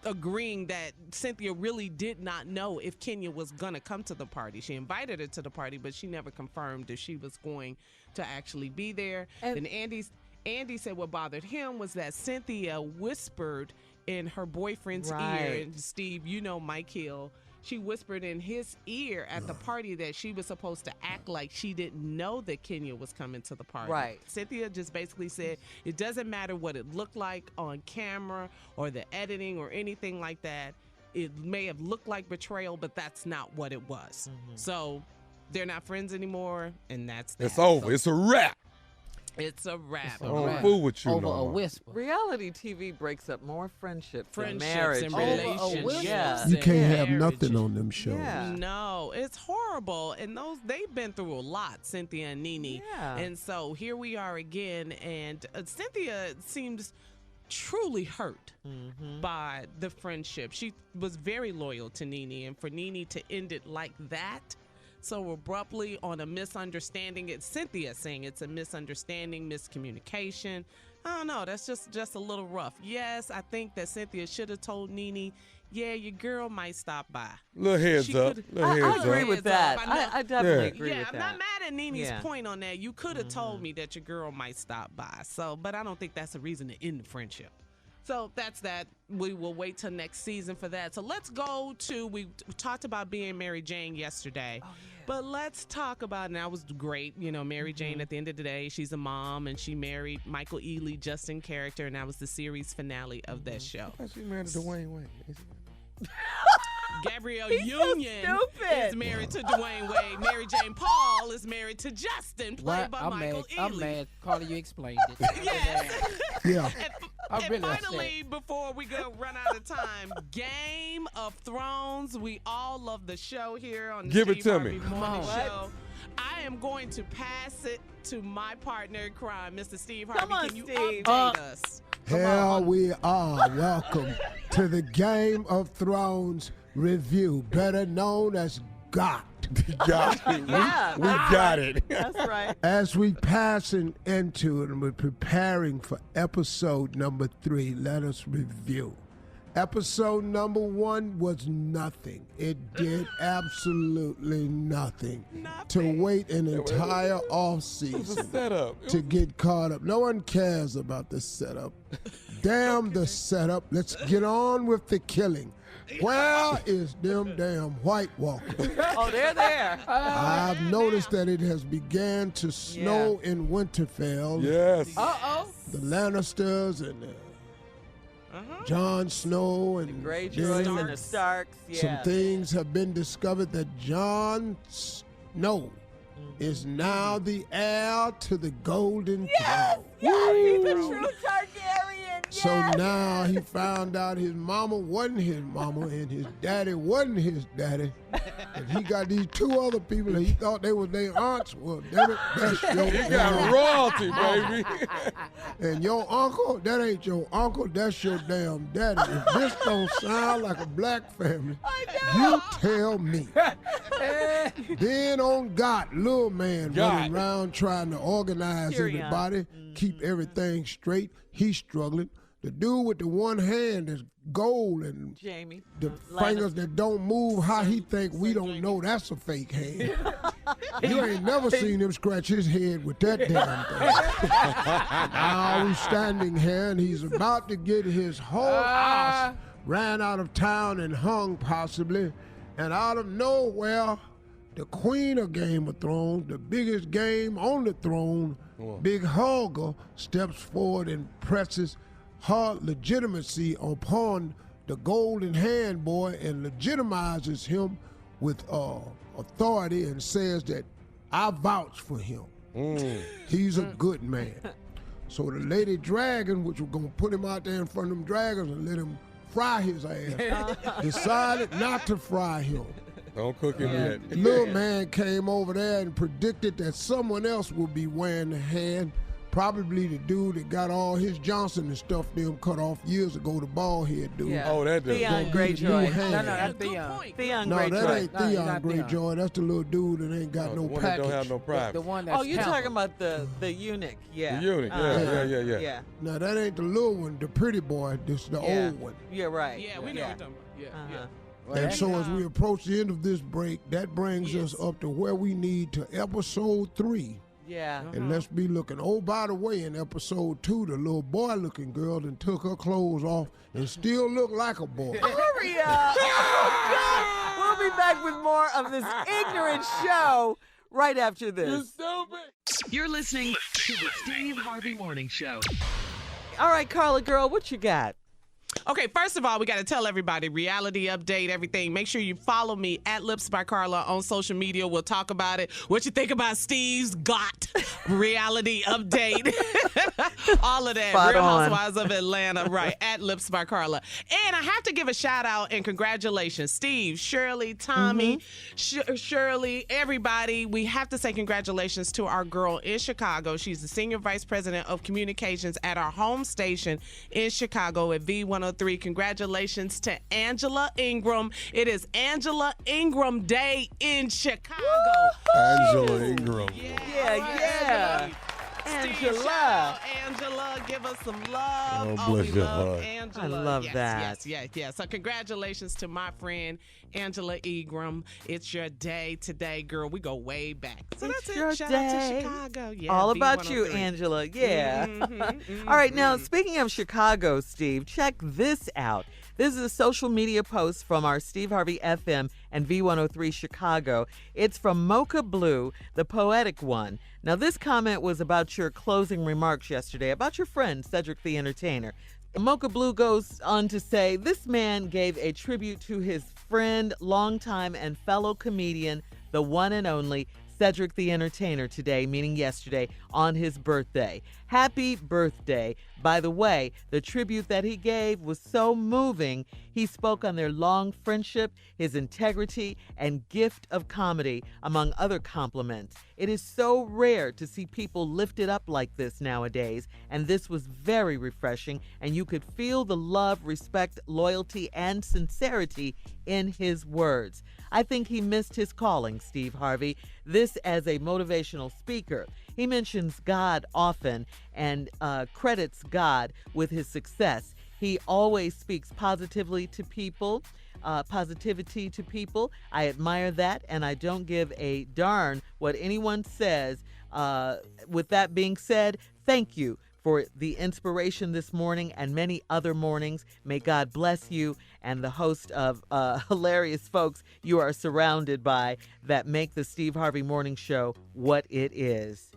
agreeing that Cynthia really did not know if Kenya was going to come to the party. She invited her to the party, but she never confirmed if she was going to actually be there. And Andy said what bothered him was that Cynthia whispered in her boyfriend's ear, and Steve, Mike Hill, she whispered in his ear at the party that she was supposed to act like she didn't know that Kenya was coming to the party. Right. Cynthia just basically said it doesn't matter what it looked like on camera or the editing or anything like that. It may have looked like betrayal, but that's not what it was. So they're not friends anymore, and that's that. It's over. It's a wrap. It's a wrap. I don't fool with you Over no a more. whisper. Reality TV breaks up more friendships than Friendships marriage. and relationships. Yeah. You can't have Marriages. nothing on them shows. Yeah. No, it's horrible. And they've been through a lot, Cynthia and Nene. Yeah. And so here we are again. And Cynthia seems truly hurt by the friendship. She was very loyal to Nene. And for Nene to end it like that, so abruptly on a misunderstanding, it's Cynthia saying it's a misunderstanding, miscommunication. I don't know. That's just a little rough. Yes, I think that Cynthia should have told Nene, yeah, your girl might stop by. Little heads She up. could- Little I heads agree up. with that. I definitely agree Yeah, with I'm that. not mad at Nene's Yeah. point on that. You could have told me that your girl might stop by. So, but I don't think that's a reason to end the friendship. So that's that. We will wait till next season for that. So let's go to, we talked about being Mary Jane yesterday. Oh, yeah. But let's talk about, and that was great, Mary Jane at the end of the day, she's a mom and she married Michael Ealy just in character, and that was the series finale of that show. She married Dwayne Wade. Gabrielle He's so Union stupid. is married to Dwayne Wade. Mary Jane Paul is married to Justin, played by Michael Ealy. I'm mad. Carla, you explained it. Yes. Yeah. I'm really Finally, before we go run out of time, Game of Thrones. We all love the show here on the Give it Steve to Harvey me. Morning What? Show. I am going to pass it to my partner in crime, Mr. Steve Come Harvey. on, Can you Steve. update us? Here we are. Welcome to the Game of Thrones review, better known as GOT. Got it. Yeah, We that's got right. it. That's right. As we passing into it and we're preparing for episode number 3, let us review. Episode number 1 was nothing. It did absolutely nothing. To wait an entire off It was a season setup. to get caught up. No one cares about the setup. Damn the setup. Let's get on with the killing. Where is them damn White Walkers? Oh, they're there. I've noticed that it has began to snow in Winterfell. Yes. Uh-oh. The Lannisters and Jon Snow and Greyjoys then and the Starks. Yeah. some things have been discovered that Jon Snow is now the heir to the Golden Throne. Yes, he's a true Targaryen. So now he found out his mama wasn't his mama and his daddy wasn't his daddy. And he got these 2 other people that he thought they were their aunts. Well, damn it, that's your You damn got royalty, baby. And your uncle, that ain't your uncle, that's your damn daddy. If this don't sound like a black family, you tell me. Then on God, little man running around trying to organize Tyrion. everybody, keep everything straight. He's struggling. The dude with the one hand is gold and Jamie. the fingers that don't move, how he think we don't know that's a fake hand. You ain't never seen him scratch his head with that damn thing. Now he's standing here and he's about to get his whole ass ran out of town and hung possibly. And out of nowhere, the queen of Game of Thrones, the biggest game on the throne, Big Hogger, steps forward and presses her legitimacy upon the golden hand boy and legitimizes him with authority and says that I vouch for him. He's a good man. So the lady dragon, which was gonna put him out there in front of them dragons and let him fry his ass, decided not to fry him. Don't cook him yet. Little man came over there and predicted that someone else would be wearing the hand. Probably the dude that got all his Johnson and stuff them cut off years ago, the bald head dude. Yeah. Oh, that dude. Theon Gonna be the new Greyjoy. hand. No, that's Theon. Theon No, Greyjoy. that ain't No, he's Theon not Theon. Greyjoy. That's the little dude that ain't got Oh, no the one that package. don't have no private. The one that's Oh, you're Temple. talking about the eunuch. Yeah. The eunuch. Yeah. Yeah. Now that ain't the little one, the pretty boy. This is the Yeah. old one. You're right. Yeah, we know what you're talking about. Yeah, Well, And that- so as we approach the end of this break, that brings us up to where we need to episode 3. Yeah. And let's be looking. Oh, by the way, in episode 2, the little boy-looking girl done took her clothes off and still look like a boy. Hurry up. Oh, God. We'll be back with more of this ignorant show right after this. You're listening to the Steve Harvey Morning Show. All right, Carla, girl, what you got? Okay, first of all, we got to tell everybody, reality update, everything. Make sure you follow me at Lips by Carla on social media. We'll talk about it. What you think about Steve's got reality update. All of that. Spot Real on. Housewives of Atlanta, right, at Lips by Carla. And I have to give a shout out and congratulations. Steve, Shirley, Tommy, Shirley, everybody. We have to say congratulations to our girl in Chicago. She's the Senior Vice President of Communications at our home station in Chicago at V103. Congratulations to Angela Ingram. It is Angela Ingram Day in Chicago. Angela Ingram. Yeah. Angela. Angela, give us some love. Oh, bless we your love heart. Angela. I love that. Yes. So congratulations to my friend Angela Ingram. It's your day today, girl. We go way back. So It's that's your it. Shout out to day. Chicago. Yeah, All about you, B103. Angela. Yeah. Mhm, All right, now, speaking of Chicago, Steve, check this out. This is a social media post from our Steve Harvey FM and V103 Chicago. It's from Mocha Blue, the poetic one. Now, this comment was about your closing remarks yesterday, about your friend, Cedric the Entertainer. Mocha Blue goes on to say, this man gave a tribute to his friend, longtime and fellow comedian, the one and only Cedric the Entertainer today, meaning yesterday, on his birthday. Happy birthday. By the way, the tribute that he gave was so moving. He spoke on their long friendship, his integrity, and gift of comedy, among other compliments. It is so rare to see people lifted up like this nowadays, and this was very refreshing, and you could feel the love, respect, loyalty, and sincerity in his words. I think he missed his calling, Steve Harvey, this as a motivational speaker. He mentions God often and credits God with his success. He always speaks positivity to people. I admire that, and I don't give a darn what anyone says. With that being said, thank you for the inspiration this morning and many other mornings. May God bless you and the host of hilarious folks you are surrounded by that make the Steve Harvey Morning Show what it is.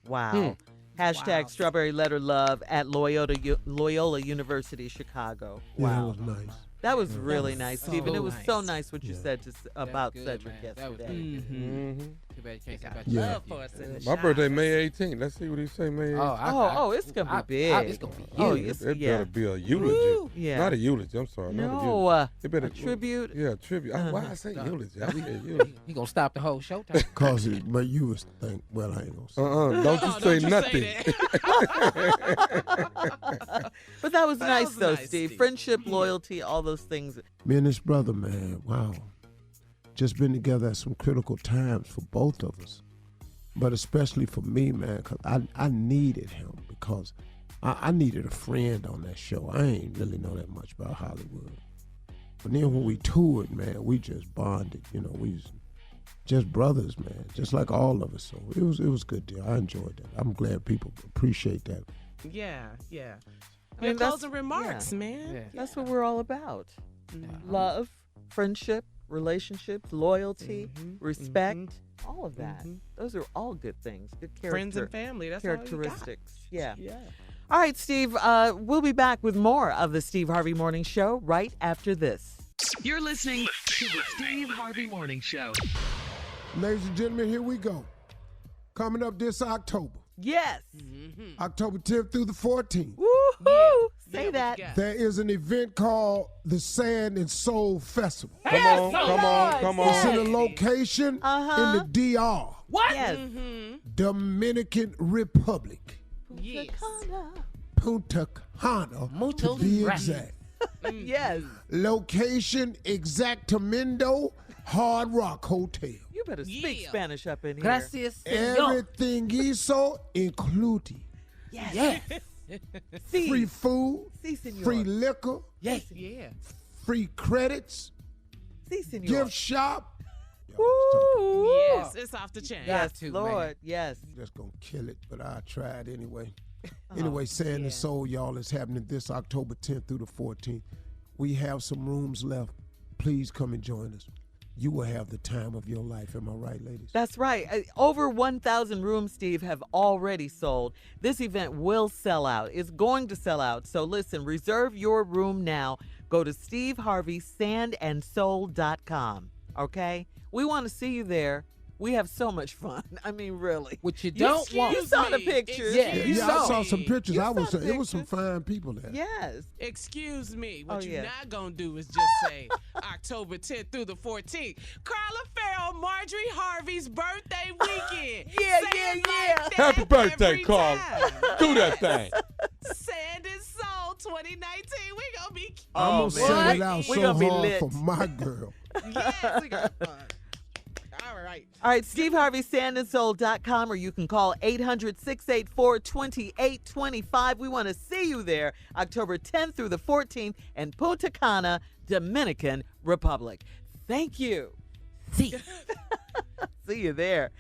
Wow. Hashtag Strawberry Letter Love at Loyola University, Chicago. Yeah, Wow. that was nice. That was really nice, so Steve. And it was so nice. nice what you said about good, Cedric man. That was yesterday. good. Too bad you can't say about Yeah. your Love for us in the My shop. birthday, May 18th. Let's see what he say, May 18th. It's going to be big. It's gonna be Oh, huge. it's, It yeah. better be a eulogy. Woo, yeah. Not a eulogy. I'm sorry. Not a No, eulogy. It better, a tribute. Yeah, tribute. Why I say Uh-huh. eulogy? I said eulogy. He gonna stop the whole show time. Cause it, but you was think, well, I ain't gonna say. Don't you say nothing. But that was nice, was though, nice, Steve. Steve. Friendship, loyalty, all those things. Me and this brother, man, wow. Just been together at some critical times for both of us. But especially for me, man, because I needed him because I needed a friend on that show. I ain't really know that much about Hollywood. But then when we toured, man, we just bonded. You know, we was just brothers, man, just like all of us. So it was a good deal. I enjoyed that. I'm glad people appreciate that. Yeah. mean, Your that's- closing remarks, man. Yeah. That's what we're all about. Mhm. Love, friendship, relationships, loyalty, respect, all of that. Those are all good things. Good character. Friends and family. That's all you got. characteristics. Yeah. Yeah. All right, Steve, we'll be back with more of the Steve Harvey Morning Show right after this. You're listening to the Steve Harvey Morning Show. Ladies and gentlemen, here we go. Coming up this October, Yes. October 10th through the 14th. Woohoo! Say Yeah, that. what you got? There is an event called the Sand and Soul Festival. Come on. It's in a location in the DR, What? Yes. Dominican Republic, Yes. Punta Cana, to be exact. Yes. Location Exactamindo Hard Rock Hotel. You better speak Yeah. Spanish up in here. Gracias, señor. Everything hizo included. Yes. Sí. Free food, Sí, señor. free liquor, Yeah. free credits, Sí, señor. gift shop. Woo. Yes, it's off the chain. Yes, Got to, Lord. man. Yes. Just gonna kill it, but I tried anyway. Anyway, Sand and Soul, y'all, is happening this October 10th through the 14th. We have some rooms left. Please come and join us. you will have the time of your life. Am I right, ladies? That's right. Over 1,000 rooms, Steve, have already sold. This event will sell out. It's going to sell out. So listen, reserve your room now. Go to steveharveysandandsoul.com, okay? We want to see you there. We have so much fun. I mean, really. What you don't want. You saw the pictures. Yeah, I saw some pictures. It was some pictures. fine people there. Yes. Excuse me. What you're yeah. not going to do is just say October 10th through the 14th. Carla Farrell, Marjorie Harvey's birthday weekend. Yeah. Happy birthday, Carl. Do that thing. Sand and Soul 2019. We going to be I'm going to sell it out We so gonna be hard lit. for my girl. Yes, we got fun. All right. All right, steveharveysandandsoul.com, or you can call 800-684-2825. We want to see you there October 10th through the 14th in Punta Cana, Dominican Republic. Thank you. See you there.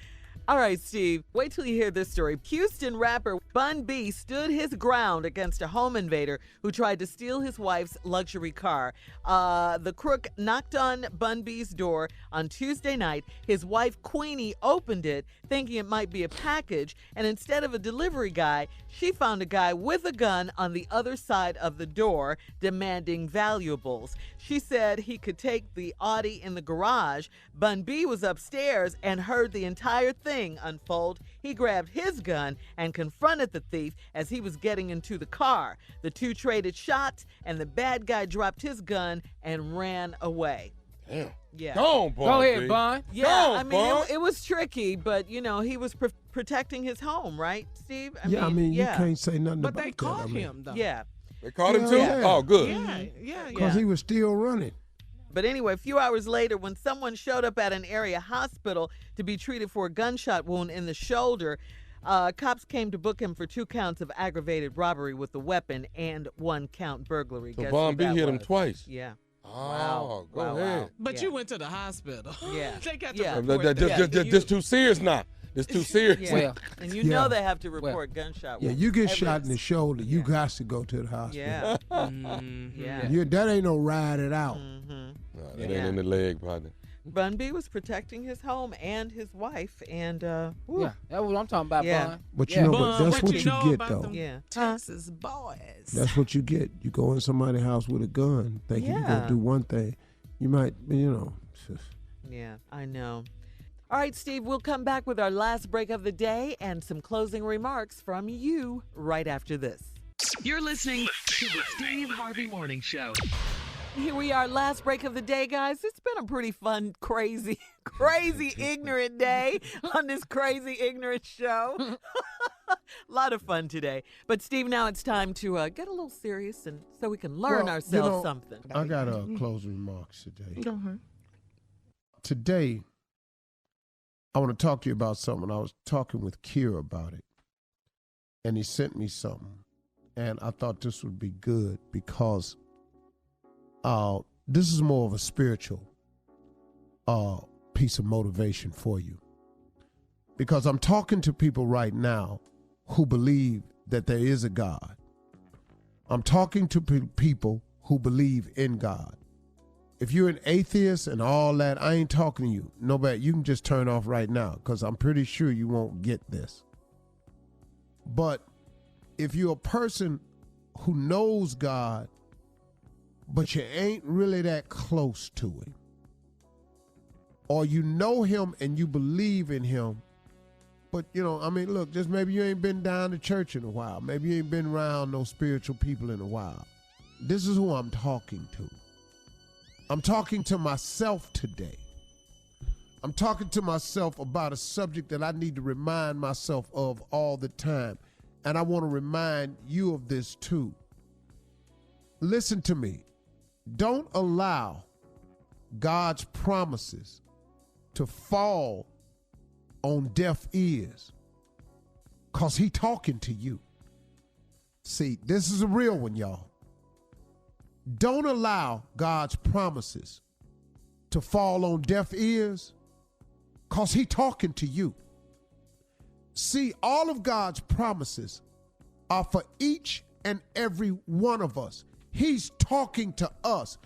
All right, Steve, wait till you hear this story. Houston rapper Bun B stood his ground against a home invader who tried to steal his wife's luxury car. The crook knocked on Bun B's door on Tuesday night. His wife, Queenie, opened it thinking it might be a package, and instead of a delivery guy, she found a guy with a gun on the other side of the door demanding valuables. She said he could take the Audi in the garage. Bun B was upstairs and heard the entire thing unfold. He grabbed his gun and confronted the thief as he was getting into the car. The two traded shots, and the bad guy dropped his gun and ran away. Damn. Yeah. Go on, Bun. Go ahead, Bun. Yeah, Go on, I mean, Bun. it was tricky, but, he was protecting his home, right, Steve? You can't say nothing But about they that. caught him, though. Yeah. They caught him, too? Yeah. Oh, good. Yeah. Because he was still running. But anyway, a few hours later, when someone showed up at an area hospital to be treated for a gunshot wound in the shoulder, cops came to book him for 2 counts of aggravated robbery with a weapon and 1 count burglary. So Guess Bun who B that him was? twice. Yeah. Oh, go Wow. ahead. But Yeah. you went to the hospital. Yeah. They got Yeah. to report that. This too serious now. This too serious. Yeah. Well, and you Yeah. know they have to report gunshot Yeah, wounds. you get Evidence. shot in the shoulder, you got to go to the hospital. Yeah. Yeah. That ain't no ride it out. No, that ain't in the leg, partner. Bun B was protecting his home and his wife, and whew. Yeah, that's what I'm talking about, Yeah. Bun. But Yeah. but that's what you know get, about though. them Yeah. Texas boys. That's what you get. You go in somebody's house with a gun, thinking you're going Yeah. to do one thing. You might, Yeah, I know. All right, Steve, we'll come back with our last break of the day and some closing remarks from you right after this. You're listening to the Steve Harvey Morning Show. Here we are, last break of the day, guys. It's been a pretty fun, crazy, ignorant day on this crazy, ignorant show. A lot of fun today. But, Steve, now it's time to get a little serious and so we can learn ourselves something. I got closing remarks today. Go ahead. Today, I want to talk to you about something. I was talking with Kier about it, and he sent me something, and I thought this would be good because this is more of a spiritual piece of motivation for you. Because I'm talking to people right now who believe that there is a God. I'm talking to people who believe in God. If you're an atheist and all that, I ain't talking to you. Nobody, you can just turn off right now because I'm pretty sure you won't get this. But if you're a person who knows God, but you ain't really that close to him, or you know him and you believe in him, but look, just maybe you ain't been down to church in a while. Maybe you ain't been around no spiritual people in a while. This is who I'm talking to. I'm talking to myself today. I'm talking to myself about a subject that I need to remind myself of all the time. And I want to remind you of this too. Listen to me. Don't allow God's promises to fall on deaf ears because he talking to you. See, this is a real one, y'all. Don't allow God's promises to fall on deaf ears because he talking to you. See, all of God's promises are for each and every one of us. He's talking to us.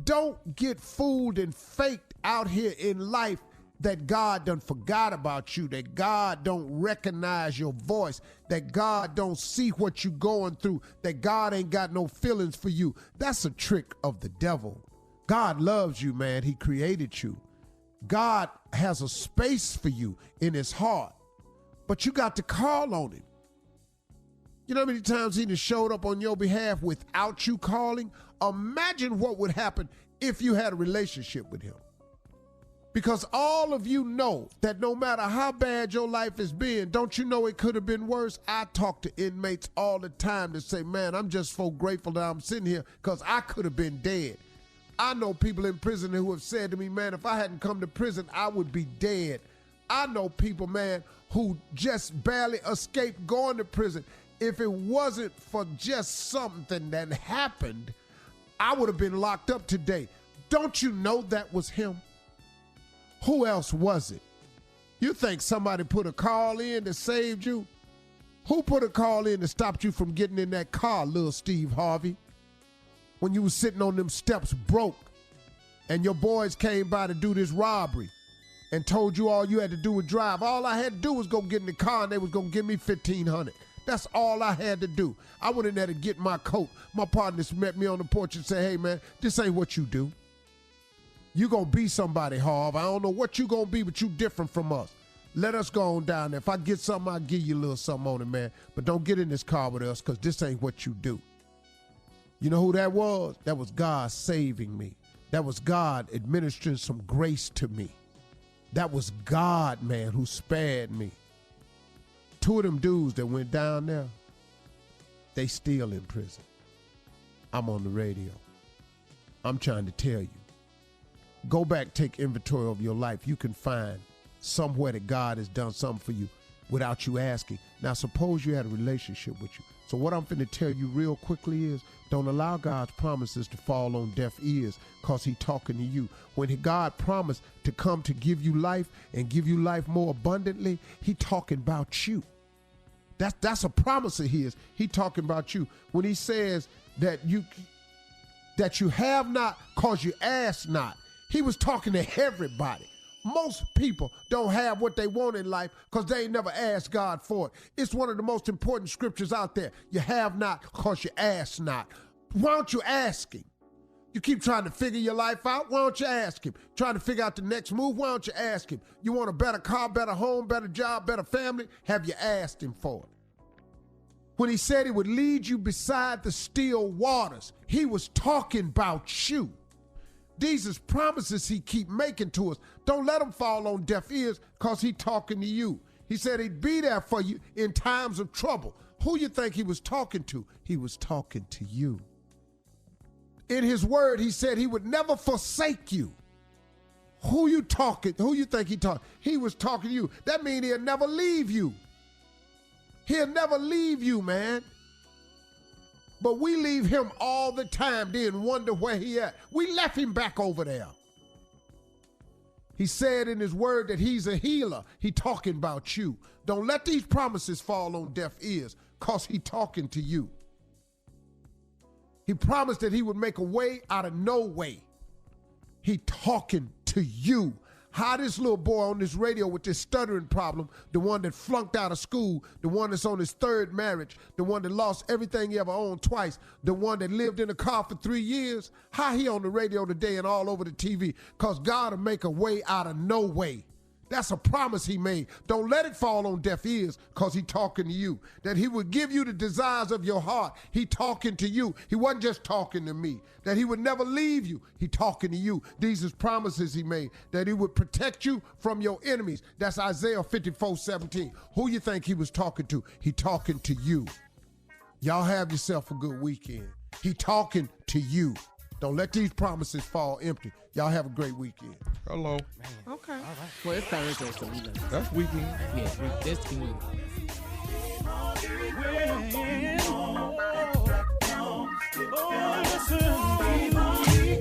Don't get fooled and faked out here in life that God done forgot about you, that God don't recognize your voice, that God don't see what you going through, that God ain't got no feelings for you. That's a trick of the devil. God loves you, man. He created you. God has a space for you in his heart, but you got to call on him. You know how many times he just showed up on your behalf without you calling? Imagine what would happen if you had a relationship with him. Because all of you know that no matter how bad your life has been, don't you know it could have been worse? I talk to inmates all the time that say, man, I'm just so grateful that I'm sitting here because I could have been dead. I know people in prison who have said to me, man, if I hadn't come to prison, I would be dead. I know people, man, who just barely escaped going to prison. If it wasn't for just something that happened, I would have been locked up today. Don't you know that was him? Who else was it? You think somebody put a call in that saved you? Who put a call in that stopped you from getting in that car, little Steve Harvey? When you was sitting on them steps broke and your boys came by to do this robbery and told you all you had to do was drive. All I had to do was go get in the car and they was going to give me $1,500. That's all I had to do. I went in there to get my coat. My partners met me on the porch and said, hey, man, this ain't what you do. You going to be somebody, Harv. I don't know what you going to be, but you different from us. Let us go on down there. If I get something, I'll give you a little something on it, man. But don't get in this car with us because this ain't what you do. You know who that was? That was God saving me. That was God administering some grace to me. That was God, man, who spared me. Two of them dudes that went down there, they still in prison. I'm on the radio. I'm trying to tell you. Go back, take inventory of your life. You can find somewhere that God has done something for you without you asking. Now, suppose you had a relationship with you. So what I'm finna tell you real quickly is don't allow God's promises to fall on deaf ears because he talking to you. When God promised to come to give you life and give you life more abundantly, he talking about you. That's a promise of his. He talking about you. When he says that you have not because you ask not, he was talking to everybody. Most people don't have what they want in life because they ain't never asked God for it. It's one of the most important scriptures out there. You have not because you ask not. Why don't you ask him? You keep trying to figure your life out. Why don't you ask him? Trying to figure out the next move. Why don't you ask him? You want a better car, better home, better job, better family? Have you asked him for it? When he said he would lead you beside the still waters, he was talking about you. These is promises he keep making to us. Don't let them fall on deaf ears because he talking to you. He said he'd be there for you in times of trouble. Who you think he was talking to? He was talking to you. In his word, he said he would never forsake you. Who you talking? Who you think he talking? He was talking to you. That means he'll never leave you. He'll never leave you, man. But we leave him all the time, then wonder where he at. We left him back over there. He said in his word that he's a healer. He talking about you. Don't let these promises fall on deaf ears because he talking to you. He promised that he would make a way out of no way. He talking to you. How this little boy on this radio with this stuttering problem, the one that flunked out of school, the one that's on his third marriage, the one that lost everything he ever owned twice, the one that lived in a car for 3 years, how he on the radio today and all over the TV? Because God will make a way out of no way. That's a promise he made. Don't let it fall on deaf ears because he talking to you. That he would give you the desires of your heart. He talking to you. He wasn't just talking to me. That he would never leave you. He talking to you. These is promises he made. That he would protect you from your enemies. That's Isaiah 54:17. Who you think he was talking to? He talking to you. Y'all have yourself a good weekend. He talking to you. Don't let these promises fall empty. Y'all have a great weekend. Hello. Okay. All right. Well, it's Thursday, so we know. That's weekend. Yeah, that's good.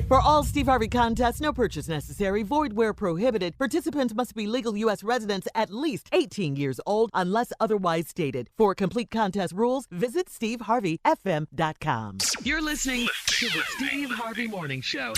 For all Steve Harvey contests, no purchase necessary, void where prohibited. Participants must be legal U.S. residents at least 18 years old unless otherwise stated. For complete contest rules, visit SteveHarveyFM.com. You're listening to the Steve Harvey Morning Show.